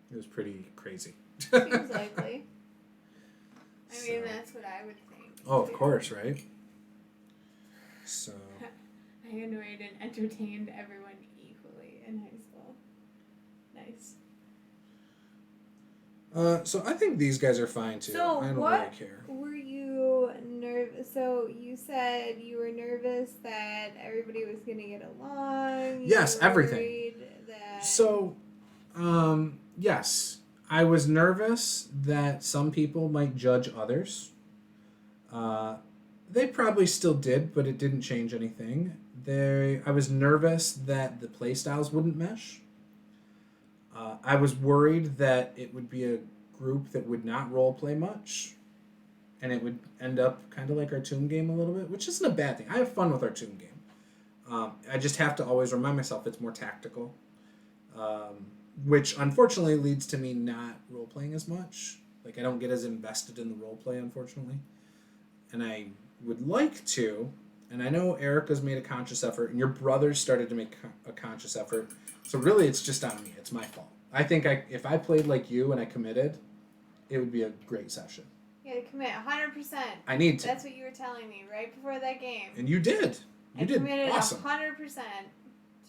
It was pretty crazy. Seems likely. I mean, that's what I would think. Oh, of course, right? So... I annoyed and entertained everyone equally in high school. Nice. Nice. So I think these guys are fine too. So I don't what really care. were you nervous? So you said you were nervous that everybody was going to get along. Yes, you were everything. worried that... So, yes, I was nervous that some people might judge others. They probably still did, but it didn't change anything. I was nervous that the playstyles wouldn't mesh. I was worried that it would be a group that would not role play much, and it would end up kind of like our Tomb game a little bit, which isn't a bad thing. I have fun with our Tomb game. I just have to always remind myself it's more tactical, which unfortunately leads to me not role playing as much. Like I don't get as invested in the role play, unfortunately, and I would like to. And I know Erica's made a conscious effort, and your brothers started to make a conscious effort. So really, it's just on me. It's my fault. I think if I played like you and I committed, it would be a great session. You had to commit 100%. I need to. That's what you were telling me right before that game. And you did. You did committed awesome. 100%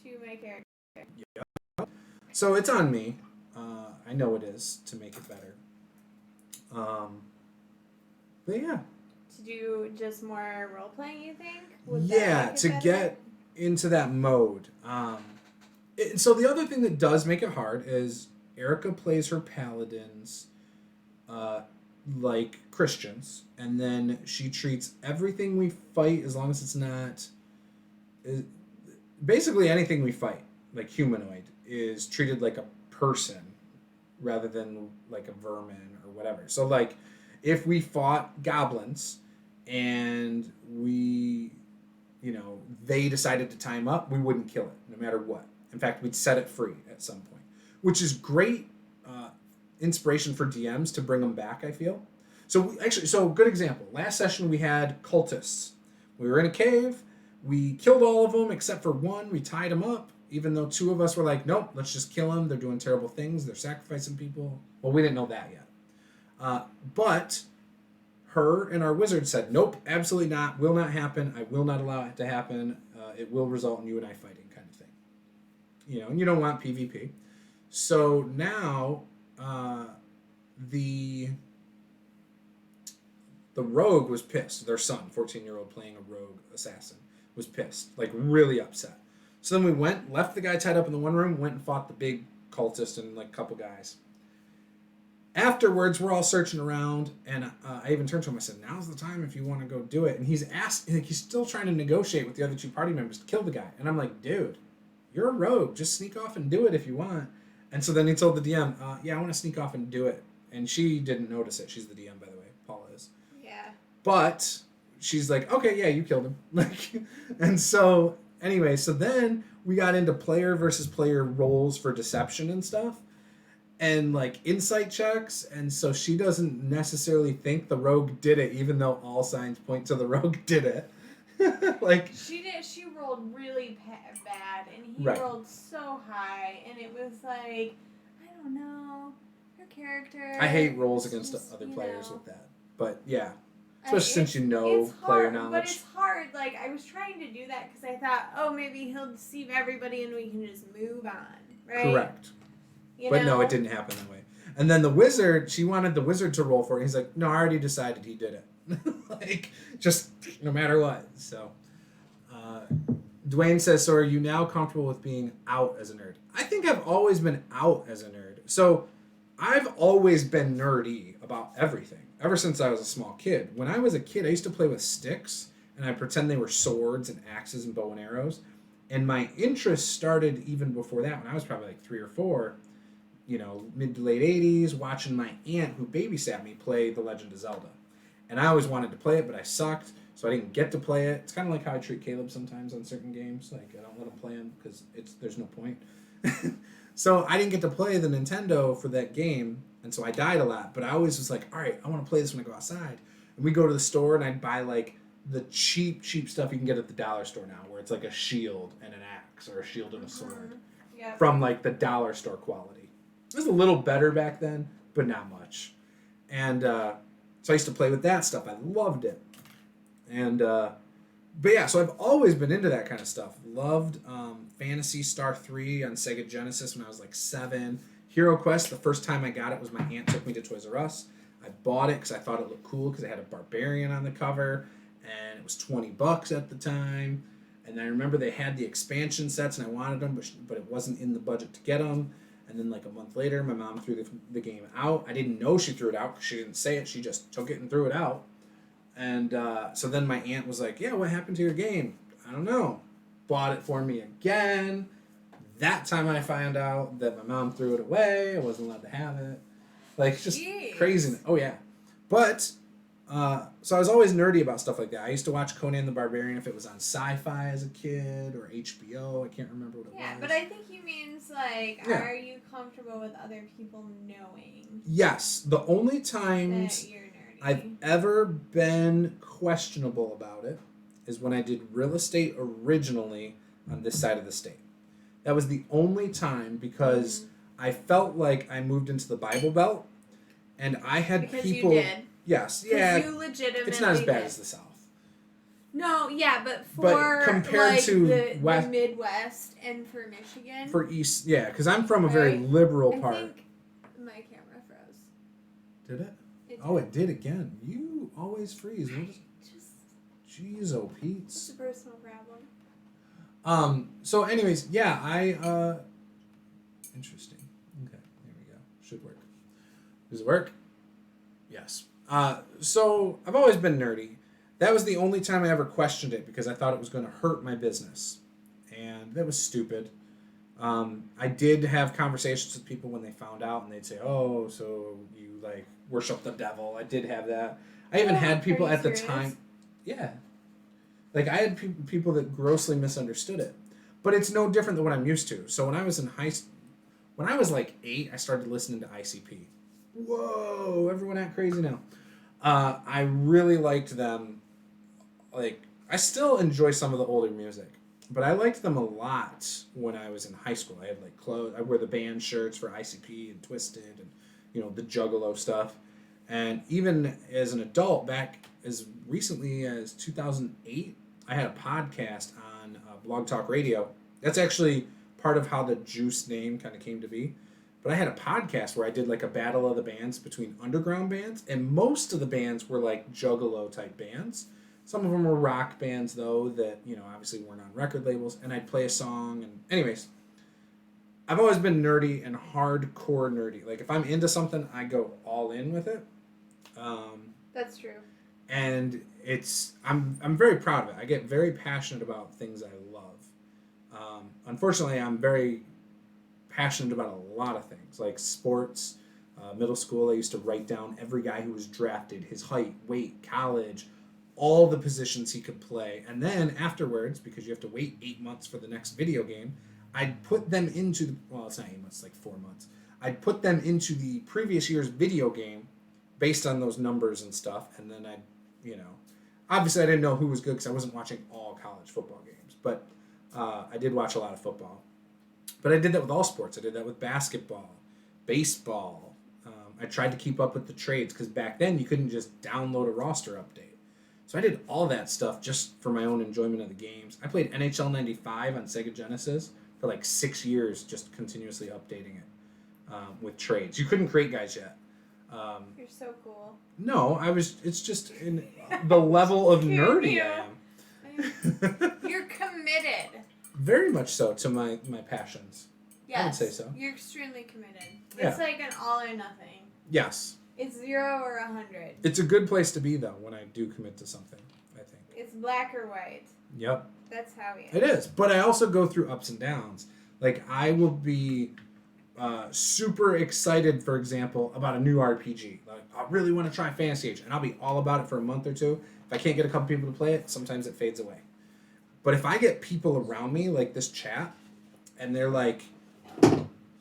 to my character. Yeah. So it's on me. I know it is to make it better. But yeah. To do just more role playing, you think? Yeah, to get into that mode. So the other thing that does make it hard is Erica plays her paladins like Christians, and then she treats everything we fight, as long as it's not... basically anything we fight, like humanoid, is treated like a person rather than like a vermin or whatever. So like, if we fought goblins and they decided to time up, we wouldn't kill it, no matter what. In fact, we'd set it free at some point, which is great inspiration for DMs to bring them back, I feel. So good example. Last session we had cultists. We were in a cave. We killed all of them except for one. We tied them up, even though two of us were like, nope, let's just kill them. They're doing terrible things. They're sacrificing people. Well, we didn't know that yet. But her and our wizard said, nope, absolutely not. Will not happen. I will not allow it to happen. It will result in you and I fighting, kind of thing. And you don't want PvP. So now the rogue was pissed. Their son, 14-year-old playing a rogue assassin, was pissed, like really upset. So then we left the guy tied up in the one room, went and fought the big cultist and like a couple guys. Afterwards, we're all searching around, and I even turned to him. I said, now's the time if you want to go do it. And he's still trying to negotiate with the other two party members to kill the guy. And I'm like, dude, you're a rogue. Just sneak off and do it if you want. And so then he told the DM, yeah, I want to sneak off and do it. And she didn't notice it. She's the DM, by the way. Paula is. Yeah. But she's like, okay, yeah, you killed him. And so anyway, so then we got into player versus player roles for deception and stuff. And like insight checks, and so she doesn't necessarily think the rogue did it, even though all signs point to the rogue did it. Like she did. She rolled really bad, and he right. rolled so high, and it was like, I don't know, her character. I hate rolls against other players with that, but yeah, especially since it's player hard, knowledge. But it's hard. Like I was trying to do that because I thought, oh, maybe he'll deceive everybody, and we can just move on, right? Correct. No, it didn't happen that way. And then the wizard, she wanted the wizard to roll for it. He's like, no, I already decided he did it. Like, just no matter what. So, Dwayne says, so are you now comfortable with being out as a nerd? I think I've always been out as a nerd. So, I've always been nerdy about everything, ever since I was a small kid. When I was a kid, I used to play with sticks, and I'd pretend they were swords and axes and bow and arrows. And my interest started even before that, when I was probably like 3 or 4, mid to late 80s, watching my aunt who babysat me play The Legend of Zelda. And I always wanted to play it, but I sucked, so I didn't get to play it. It's kind of like how I treat Caleb sometimes on certain games. Like, I don't let him play them because there's no point. So I didn't get to play the Nintendo for that game, and so I died a lot. But I always was like, all right, I want to play this when I go outside. And we go to the store, and I'd buy, like, the cheap stuff you can get at the dollar store now, where it's like a shield and an axe, or a shield and a sword. Yep. From, like, the dollar store quality. It was a little better back then, but not much. And so I used to play with that stuff. I loved it. And But yeah, so I've always been into that kind of stuff. Loved Phantasy Star 3 on Sega Genesis when I was like 7. Hero Quest, the first time I got it was my aunt took me to Toys R Us. I bought it because I thought it looked cool because it had a barbarian on the cover, and it was $20 at the time. And I remember they had the expansion sets, and I wanted them, but it wasn't in the budget to get them. And then like a month later, my mom threw the game out. I didn't know she threw it out because she didn't say it. She just took it and threw it out. And so then my aunt was like, yeah, what happened to your game? I don't know. Bought it for me again. That time I found out that my mom threw it away. I wasn't allowed to have it. Like, just crazy. Oh, yeah. But, so I was always nerdy about stuff like that. I used to watch Conan the Barbarian if it was on Sci-Fi as a kid or HBO. I can't remember what it was. Yeah, but I think he means, like, are you comfortable with other people knowing? Yes. The only times that you're nerdy. I've ever been questionable about it is when I did real estate originally on this side of the state. That was the only time because I felt like I moved into the Bible Belt and I had because people. You did. Yes, yeah. You legitimately. It's not as bad as the South. No, yeah, but for compared like to the Midwest and for Michigan. For East, yeah, because I'm from a very liberal part. I think my camera froze. Did it? It did again. You always freeze. What is? Jeez, oh Pete's. It's a personal problem. So anyways, yeah, interesting. Okay, there we go. Should work. Does it work? Yes. So I've always been nerdy. That was the only time I ever questioned it because I thought it was going to hurt my business. And that was stupid. I did have conversations with people when they found out and they'd say, oh, so you like worship the devil. I did have that. I even had people at the time. Yeah. Like I had people that grossly misunderstood it. But it's no different than what I'm used to. So when I was when I was like 8, I started listening to ICP. Whoa, everyone act crazy now. I really liked them. Like, I still enjoy some of the older music, but I liked them a lot when I was in high school. I had like clothes. I wear the band shirts for ICP and Twisted and, the Juggalo stuff. And even as an adult, back as recently as 2008, I had a podcast on Blog Talk Radio. That's actually part of how the Juice name kind of came to be. But I had a podcast where I did like a battle of the bands between underground bands, and most of the bands were like Juggalo type bands. Some of them were rock bands though that, obviously weren't on record labels, and I'd play a song. And anyways, I've always been nerdy and hardcore nerdy. Like if I'm into something, I go all in with it. That's true. And I'm very proud of it. I get very passionate about things I love. Unfortunately, I'm very passionate about a lot of things, like sports. Middle school, I used to write down every guy who was drafted, his height, weight, college, all the positions he could play. And then afterwards, because you have to wait 8 months for the next video game, I'd put them into, it's not 8 months, it's like 4 months. I'd put them into the previous year's video game based on those numbers and stuff. And then obviously I didn't know who was good because I wasn't watching all college football games. But I did watch a lot of football. But I did that with all sports. I did that with basketball, baseball. I tried to keep up with the trades because back then you couldn't just download a roster update. So I did all that stuff just for my own enjoyment of the games. I played NHL 95 on Sega Genesis for like 6 years, just continuously updating it with trades. You couldn't create guys yet. You're so cool. No, it's just in the level of nerdy I am. You're committed. Very much so to my passions. Yes. I would say so. You're extremely committed. Yeah. It's like an all or nothing. Yes. It's 0 or 100. It's a good place to be, though, when I do commit to something, I think. It's black or white. Yep. That's how we It is. But I also go through ups and downs. Like, I will be super excited, for example, about a new RPG. Like, I really want to try Fantasy Age, and I'll be all about it for a month or two. If I can't get a couple people to play it, sometimes it fades away. But if I get people around me, like this chat, and they're like,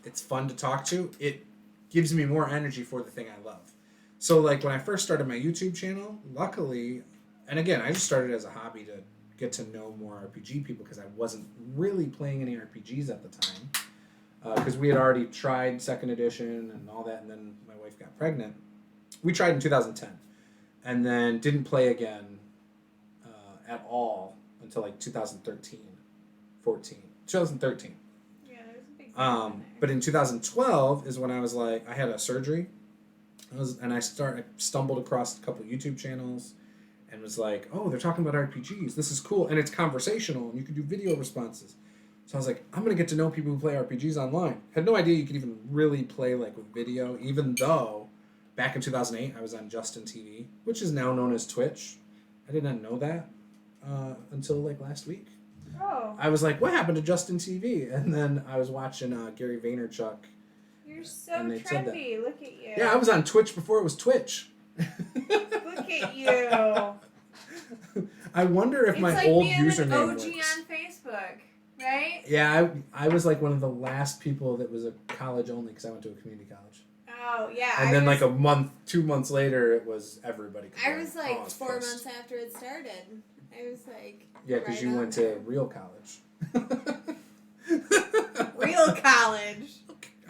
it's fun to talk to, it gives me more energy for the thing I love. So like when I first started my YouTube channel, luckily, and again, I just started as a hobby to get to know more RPG people because I wasn't really playing any RPGs at the time. Because we had already tried 2nd edition and all that, and then my wife got pregnant. We tried in 2010, and then didn't play again at all until like 2013, 14, 2013. Yeah, there's a big gap in there. But in 2012 is when I was like, I had a surgery. I stumbled across a couple YouTube channels and was like, oh, they're talking about RPGs. This is cool. And it's conversational and you can do video responses. So I was like, I'm going to get to know people who play RPGs online. Had no idea you could even really play like with video, even though back in 2008 I was on Justin TV, which is now known as Twitch. I did not know that until like last week. Oh. I was like, what happened to Justin TV? And then I was watching Gary Vaynerchuk. You're so trendy. Look at you. Yeah, I was on Twitch before it was Twitch. Look at you. I wonder if my old username works. It's like being an OG on Facebook, right? Yeah, I was like one of the last people that was a college only because I went to a community college. Oh, yeah. And then like 2 months later, it was everybody. I was like 4 months after it started. I was like... Yeah, because you went to real college. Real college.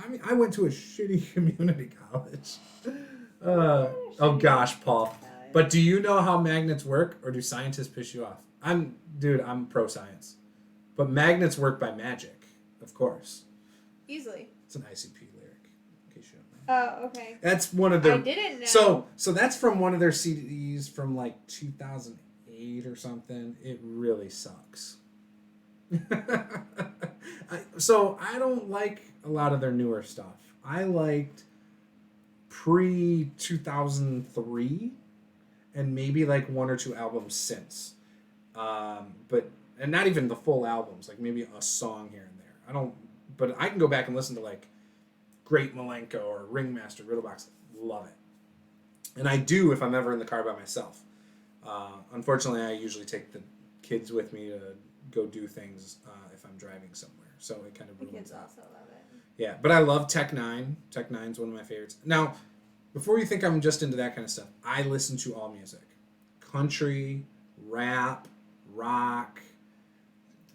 I mean, I went to a shitty community college. Oh gosh, Paul. But do you know how magnets work, or do scientists piss you off? I'm pro science. But magnets work by magic, of course. Easily. It's an ICP lyric, in case you don't know. Oh, okay. That's one of their... I didn't know. So that's from one of their CDs from like 2008 or something. It really sucks. So I don't like a lot of their newer stuff. I liked pre-2003 and maybe like 1 or 2 albums since. And not even the full albums, like maybe a song here and there. But I can go back and listen to like Great Malenko or Ringmaster, Riddlebox. Love it. And I do if I'm ever in the car by myself. Unfortunately, I usually take the kids with me to go do things if I'm driving somewhere. So it kind of ruins the kids that. also love it. Yeah, but I love Tech Nine. Tech Nine's one of my favorites. Now, before you think I'm just into that kind of stuff, I listen to all music. Country, rap, rock,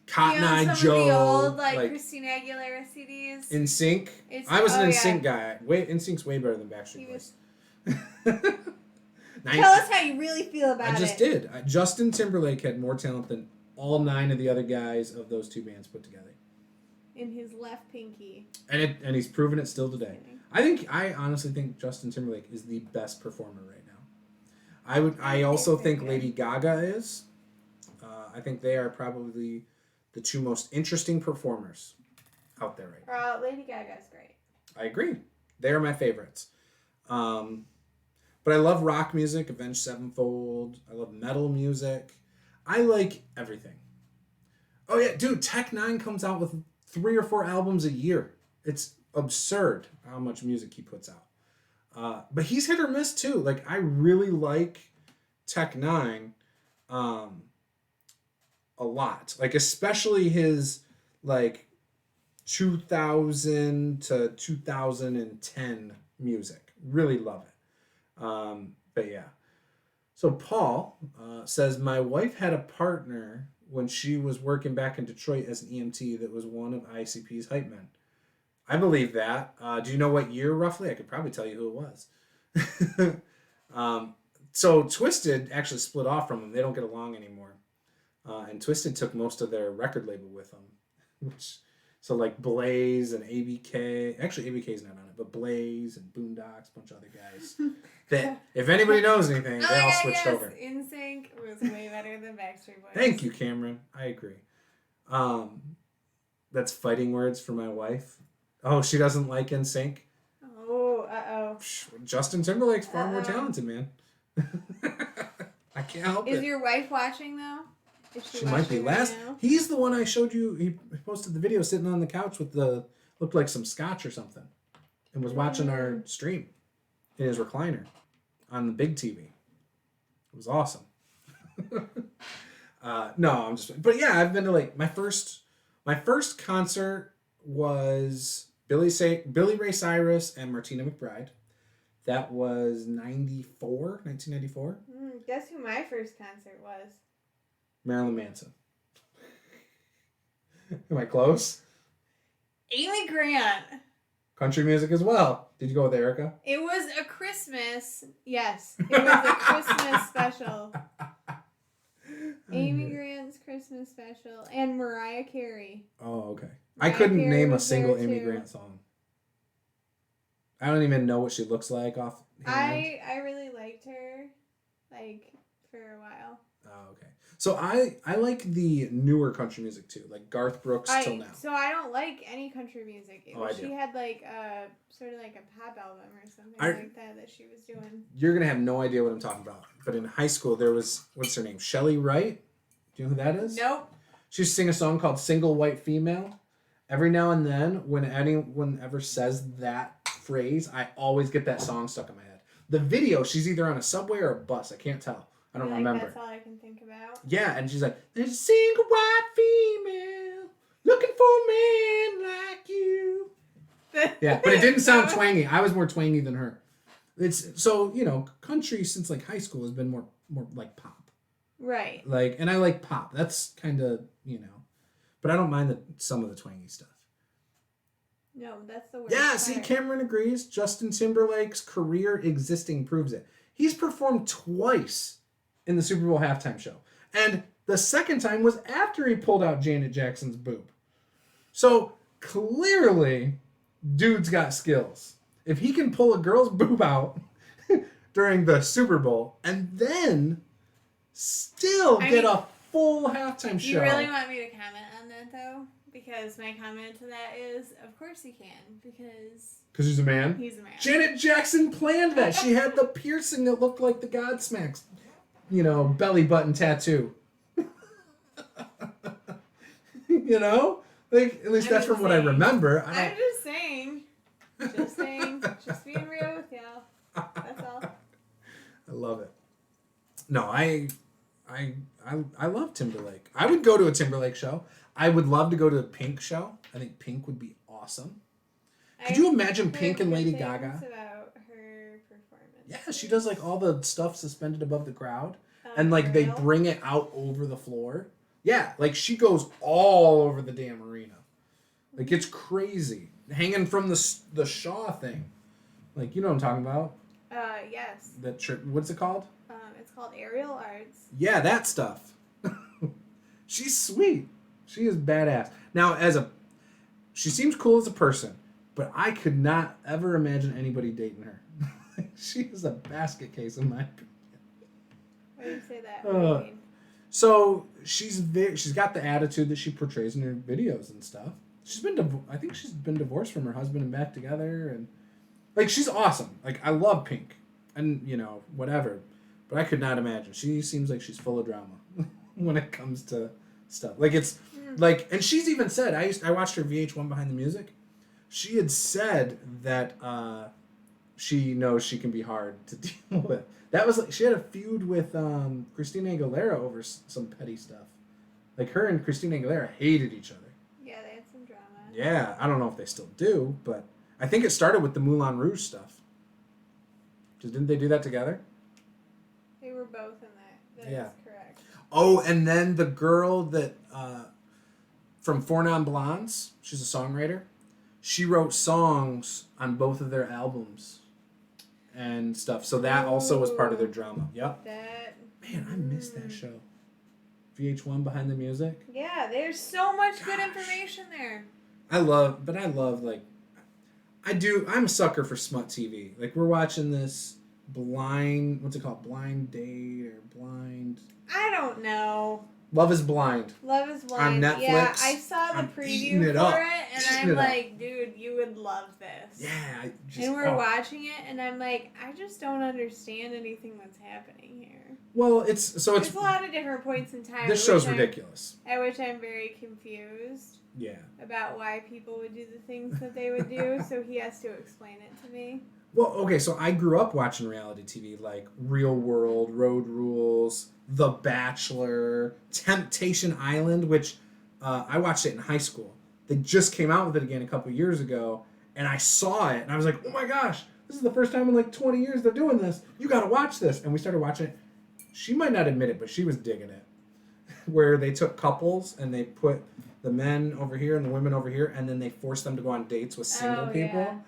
Cotton Eye Joe. The old like Christina Aguilera CDs. NSYNC. I was an NSYNC guy. NSYNC's way better than Backstreet Boys. Tell us how you really feel about it. I just did. Justin Timberlake had more talent than all 9 of the other guys of those 2 bands put together. In his left pinky. And he's proven it still today. I honestly think Justin Timberlake is the best performer right now. I also think Lady Gaga is. I think they are probably the 2 most interesting performers out there right now. Lady Gaga's great. I agree. They are my favorites. But I love rock music, Avenged Sevenfold. I love metal music. I like everything. Oh yeah, dude, Tech Nine comes out with 3 or 4 albums a year. It's absurd how much music he puts out. But he's hit or miss too. Like I really like Tech Nine a lot. Like especially his like 2000 to 2010 music. Really love it. But yeah. So Paul says, my wife had a partner when she was working back in Detroit as an EMT that was one of ICP's hype men. I believe that. Do you know what year roughly? I could probably tell you who it was. So Twisted actually split off from them. They don't get along anymore. And Twisted took most of their record label with them. So like Blaze and ABK. Actually, ABK's not on it, but Blaze and Boondocks, a bunch of other guys. That, if anybody knows anything, they all switched over. NSYNC was way better than Backstreet Boys. Thank you, Cameron. I agree. That's fighting words for my wife. Oh, she doesn't like NSYNC? Oh, uh-oh. Justin Timberlake's far more talented, man. I can't help it. Is your wife watching, though? She might be. He's the one I showed you. He posted the video sitting on the couch with looked like some scotch or something, and was watching our stream in his recliner on the big TV. It was awesome. No, I'm just. But yeah, I've been to like my first concert was Billy Ray Cyrus and Martina McBride. That was 1994. Guess who my first concert was? Marilyn Manson. Am I close? Amy Grant. Country music as well. Did you go with Erica? It was a Christmas. Yes. It was a Christmas special. Amy Grant's Christmas special. And Mariah Carey. Oh, okay. Mariah I couldn't Carey name a was single there, Amy too. Grant song. I don't even know what she looks like off hand. I really liked her, like, for a while. Oh, okay. So I like the newer country music too, like Garth Brooks till now. So I don't like any country music. I do. She had like a sort of like a pop album or something like that she was doing. You're gonna have no idea what I'm talking about. But in high school there was, what's her name? Shelley Wright? Do you know who that is? Nope. She used to sing a song called Single White Female. Every now and then when anyone ever says that phrase, I always get that song stuck in my head. The video, she's either on a subway or a bus. I can't tell. I don't remember. That's all I can think about. Yeah, and she's like, there's a single white female looking for a man like you. Yeah, but it didn't sound twangy. I was more twangy than her. It's so, country since like high school has been more like pop. Right. Like, and I like pop. That's kind of, but I don't mind some of the twangy stuff. No, that's the worst. Yeah, part. see, Cameron agrees. Justin Timberlake's career existing proves it. He's performed twice in the Super Bowl halftime show. And the second time was after he pulled out Janet Jackson's boob. So, clearly, dude's got skills. If he can pull a girl's boob out during the Super Bowl and then still get a full halftime show. You really want me to comment on that, though? Because my comment to that is, of course he can. Because he's a man? He's a man. Janet Jackson planned that. She had the piercing that looked like the Godsmack's, belly button tattoo. Like, at least that's from what I remember. I'm just saying. Just saying. Just being real with y'all. That's all. I love it. No, I love Timberlake. I would go to a Timberlake show. I would love to go to a Pink show. I think Pink would be awesome. Could you imagine Pink and Lady Gaga? About her performance. Yeah, she does like all the stuff suspended above the crowd. And like they bring it out over the floor. Yeah, like she goes all over the damn arena. Like it's crazy. Hanging from the Shaw thing. Like, you know what I'm talking about? Yes. What's it called? It's called Aerial Arts. Yeah, that stuff. She's sweet. She is badass. Now, she seems cool as a person, but I could not ever imagine anybody dating her. She is a basket case in my opinion. Why do you say that? What do you mean? So she's got the attitude that she portrays in her videos and stuff. I think she's been divorced from her husband and back together, and like she's awesome. Like I love Pink, and whatever, but I could not imagine. She seems like she's full of drama when it comes to stuff. Like it's like, and she's even said I watched her VH1 Behind the Music. She had said that she knows she can be hard to deal with. That was like she had a feud with Christina Aguilera over some petty stuff. Like her and Christina Aguilera hated each other. Yeah, they had some drama. Yeah, I don't know if they still do, but I think it started with the Moulin Rouge stuff. Didn't they do that together? They were both in that. That is correct. Oh, and then the girl that from Four Non Blondes, she's a songwriter. She wrote songs on both of their albums and stuff. So that also was part of their drama. Yep. Man, I missed that show. VH1 Behind the Music. Yeah, there's so much good information there. I'm a sucker for smut TV. Like we're watching this what's it called? Blind Date or Blind? I don't know. Love is Blind. Love is Blind. On Netflix. Yeah, I saw the preview for it, and I'm like, dude, you would love this. Yeah. And we're watching it, and I'm like, I just don't understand anything that's happening here. Well, there's a lot of different points in time. This show's ridiculous. At which I'm very confused. Yeah. About why people would do the things that they would do, so he has to explain it to me. Well, okay, so I grew up watching reality TV like Real World, Road Rules, The Bachelor, Temptation Island, which I watched it in high school. They just came out with it again a couple years ago, and I saw it, and I was like, oh my gosh, this is the first time in like 20 years they're doing this. You gotta watch this. And we started watching it. She might not admit it, but she was digging it. Where they took couples and they put the men over here and the women over here, and then they forced them to go on dates with single people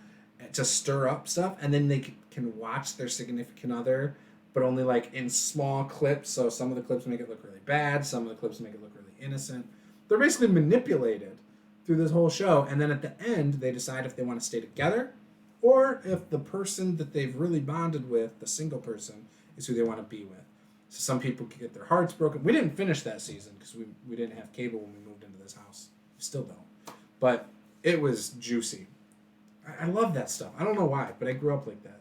to stir up stuff, and then they can watch their significant other, but only like in small clips. So some of the clips make it look really bad, some of the clips make it look really innocent. They're basically manipulated through this whole show, and then at the end, they decide if they want to stay together or if the person that they've really bonded with, the single person, is who they want to be with. So some people get their hearts broken. We didn't finish that season because we didn't have cable when we moved into this house. We still don't. But it was juicy. I love that stuff. I don't know why, but I grew up like that.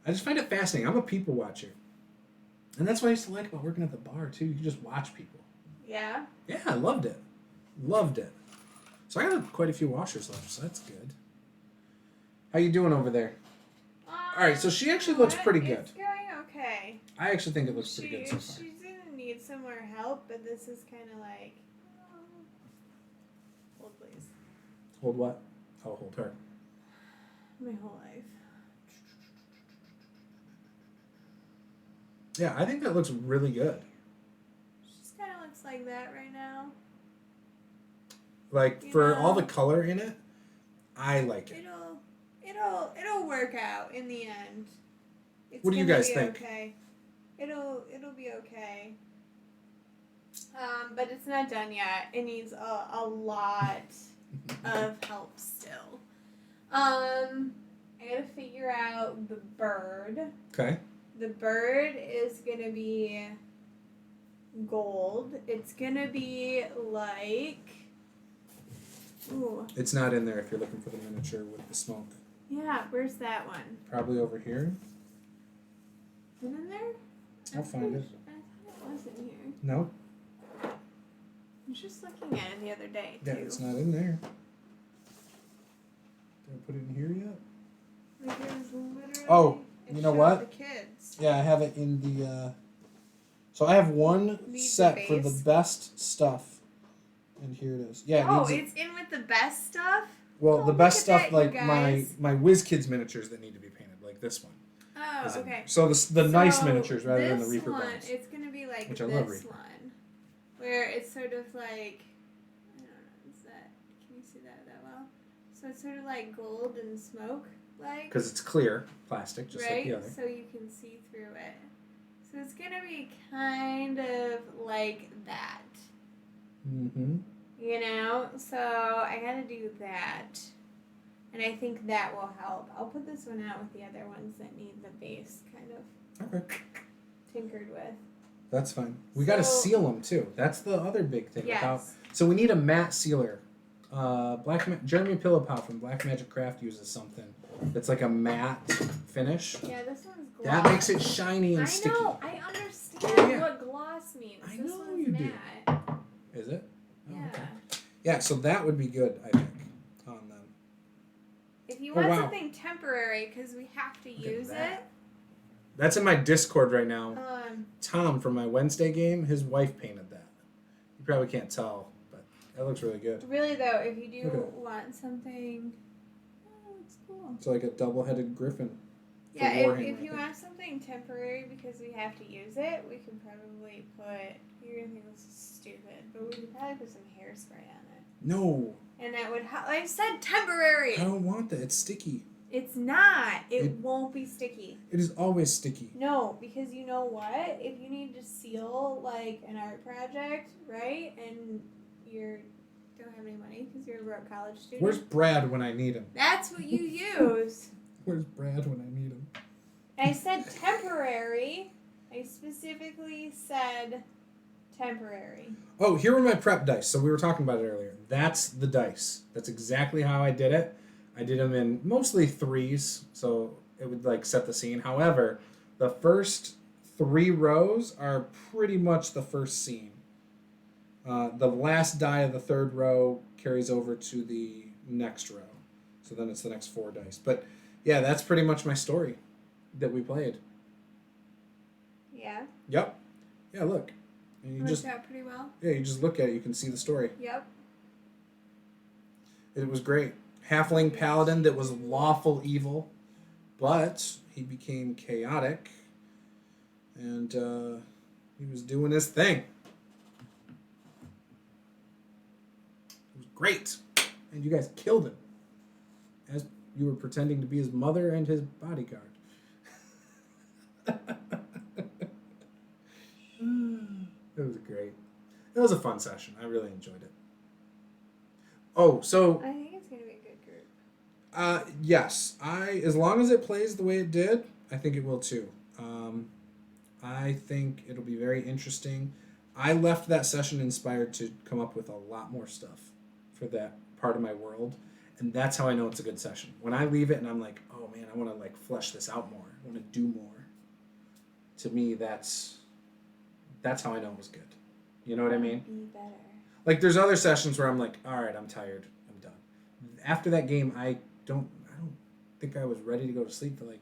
I just find it fascinating. I'm a people watcher. And that's what I used to like about working at the bar, too. You can just watch people. Yeah? Yeah, I loved it. Loved it. So I got quite a few washers left, so that's good. How you doing over there? All right, so she actually looks pretty good. It's going okay. I actually think it looks pretty good so far. She's gonna need some more help, but this is kind of like... Hold, please. Hold what? Oh, hold her. My whole life. Yeah, I think that looks really good. She just kind of looks like that right now. Like, You for know, all the color in it, I like it. It'll work out in the end. It's What do you gonna guys be think? Okay. It'll be okay. But it's not done yet. It needs a lot of help still. I gotta figure out the bird. Okay. The bird is gonna be gold. It's gonna be like... Ooh. It's not in there if you're looking for the miniature with the smoke. Yeah, where's that one? Probably over here. Is it in there? I'll find it. I thought it was in here. No. I was just looking at it the other day, too. Yeah, it's not in there. Did I put it in here yet? Like, it was literally... Oh, it you know showed what? The kids. Yeah, I have it in the... So I have one Needs set the for the base. best stuff. And here it is. Yeah, Oh, needs it's in with the best stuff? well, Oh, the best look at stuff, that, you like guys. my WizKids miniatures that need to be painted, like this one. Oh, is in okay. there. So the nice So miniatures rather than the this Reaper one, bombs. it's going to be like Which I this love Reaper. one. Where it's sort of like... I don't know. Is that... Can you see that well? So it's sort of like gold and smoke, like... Because it's clear plastic, just right? like the other. So you can see through it. So it's going to be kind of like that. Mm-hmm. You know? So I got to do that. And I think that will help. I'll put this one out with the other ones that need the base kind of Okay. tinkered with. That's fine. We got to So- seal them, too. That's the other big thing. Yes. So we need a matte sealer. Jeremy Pillowpow from Black Magic Craft uses something that's like a matte finish. Yeah, this one's gloss. That makes it shiny and sticky. I know. I understand Yeah. what gloss means. I This know one's you do. matte. Is it? Oh, Yeah. okay. Yeah, so that would be good, I think, on them. If you Oh, want wow. something temporary, because we have to Look at use that. That's in my Discord right now. it. Tom from my Wednesday game, his wife painted that. You probably can't tell, but that looks really good. Really though, if you Look do at it. want something, oh, it's cool. It's like a double-headed griffin. for Yeah, Warhammer, if I you think. want something temporary because we have to use it, we can probably put. You're gonna think this is stupid, but we could probably put some hairspray on it, No, and that would help. I said temporary. I don't want that. It's sticky. It's not. It It- won't be sticky. It is always sticky. No, because you know what? If you need to seal like an art project, right, and you don't have any money because you're a broke college student, Where's Brad when I need him? that's what you use. Where's Brad when I need him? I said temporary. I specifically said temporary. Oh, here were my prep dice. So we were talking about it earlier. That's the dice. That's exactly how I did it. I did them in mostly threes, so it would like set the scene. However, the first 3 rows are pretty much the first scene. The last die of the 3rd row carries over to the next row. So then it's the next 4 dice. But yeah, that's pretty much my story that we played. Yeah. Yep. Yeah, look. And you Worked just out pretty well. you just look at it, you can see the story. Yep. It was great. Halfling paladin that was lawful evil, but he became chaotic, and he was doing his thing. It was great, and you guys killed him, as you were pretending to be his mother and his bodyguard. It was great. It was a fun session. I really enjoyed it. Oh, so I think it's gonna be a good group. yes, as long as it plays the way it did, I think it will too. I think it'll be very interesting. I left that session inspired to come up with a lot more stuff for that part of my world, and that's how I know it's a good session. When I leave it and I'm like, oh man, I want to like flesh this out more. I want to do more. To me, that's how I know it was good. You know what I mean? Be better. Like there's other sessions where I'm like, all right, I'm tired, I'm done. After that game, I don't think I was ready to go to sleep for like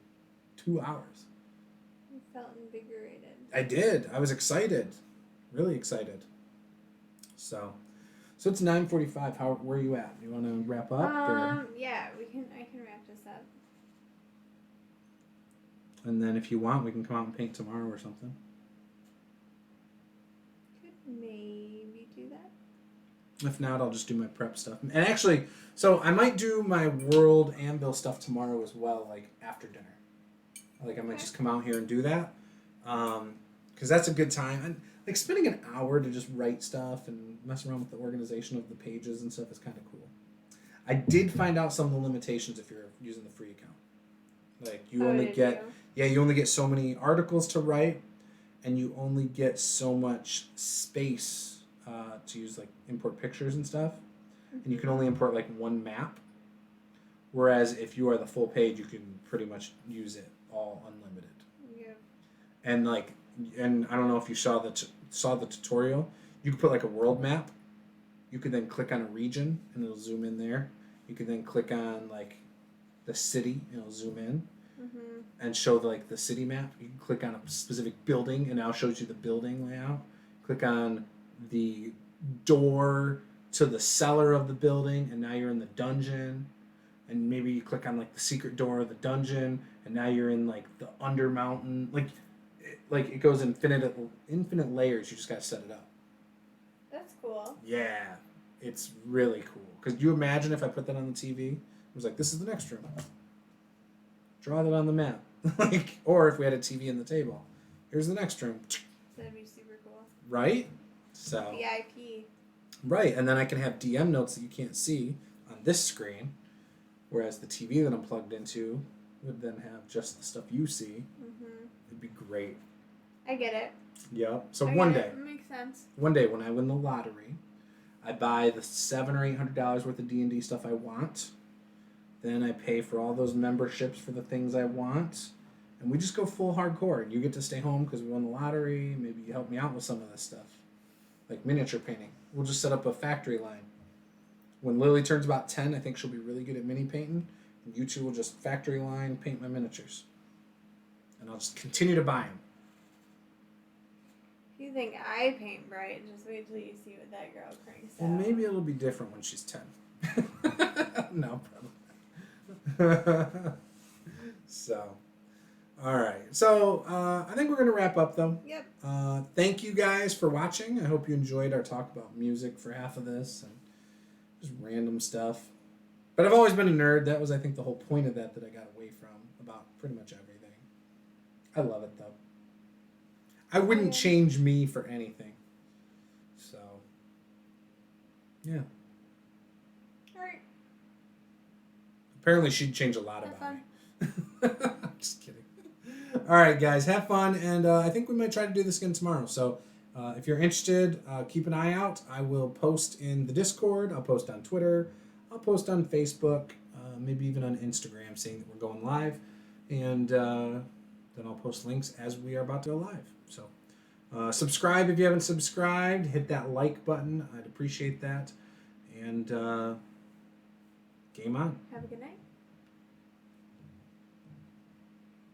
2 hours. You felt invigorated. I did. I was excited, really excited. So it's 9:45. Where are you at? You want to wrap up? Yeah, I can wrap this up. And then if you want, we can come out and paint tomorrow or something. Could maybe do that. If not, I'll just do my prep stuff. And actually, so I might do my World Anvil stuff tomorrow as well, like after dinner. Like I might just come out here and do that, because that's a good time. And like spending an hour to just write stuff and mess around with the organization of the pages and stuff is kind of cool. I did find out some of the limitations if you're using the free account. Like you only get so many articles to write, and you only get so much space to use like import pictures and stuff, and you can only import like one map. Whereas if you are the full page, you can pretty much use it all unlimited. Yeah. And I don't know if you saw the tutorial. You could put like a world map. You could then click on a region and it'll zoom in there. You could then click on like the city and it'll zoom in and show like the city map. You can click on a specific building and now shows you the building layout. Click on the door to the cellar of the building and now you're in the dungeon. And maybe you click on like the secret door of the dungeon, and now you're in like the under mountain. Like it goes infinite layers. You just gotta set it up. That's cool. Yeah, it's really cool. Cause you imagine if I put that on the TV, it was like this is the next room. Draw that on the map, or if we had a TV in the table, here's the next room. That'd be super cool. Right. So. VIP. Right, and then I can have DM notes that you can't see on this screen. Whereas the TV that I'm plugged into would then have just the stuff you see. It'd be great. I get it. Yep. So one day. It makes sense. One day when I win the lottery, I buy the $700 or $800 worth of D&D stuff I want. Then I pay for all those memberships for the things I want. And we just go full hardcore. And you get to stay home because we won the lottery. Maybe you help me out with some of this stuff. Like miniature painting. We'll just set up a factory line. When Lily turns about 10, I think she'll be really good at mini painting. And you two will just factory line paint my miniatures. And I'll just continue to buy them. If you think I paint bright, just wait till you see what that girl cranks out. Well, maybe it'll be different when she's 10. No, probably. So, all right. So, I think we're going to wrap up, though. Yep. Thank you guys for watching. I hope you enjoyed our talk about music for half of this. And just random stuff. But I've always been a nerd. That was, I think, the whole point of that I got away from about pretty much everything. I love it, though. I wouldn't change me for anything. So, yeah. All right. Apparently she'd change a lot about me. Just kidding. All right, guys. Have fun. And I think we might try to do this again tomorrow. So, if you're interested, keep an eye out. I will post in the Discord. I'll post on Twitter. I'll post on Facebook. Maybe even on Instagram saying that we're going live. And then I'll post links as we are about to go live. So subscribe if you haven't subscribed. Hit that like button. I'd appreciate that. And game on. Have a good night.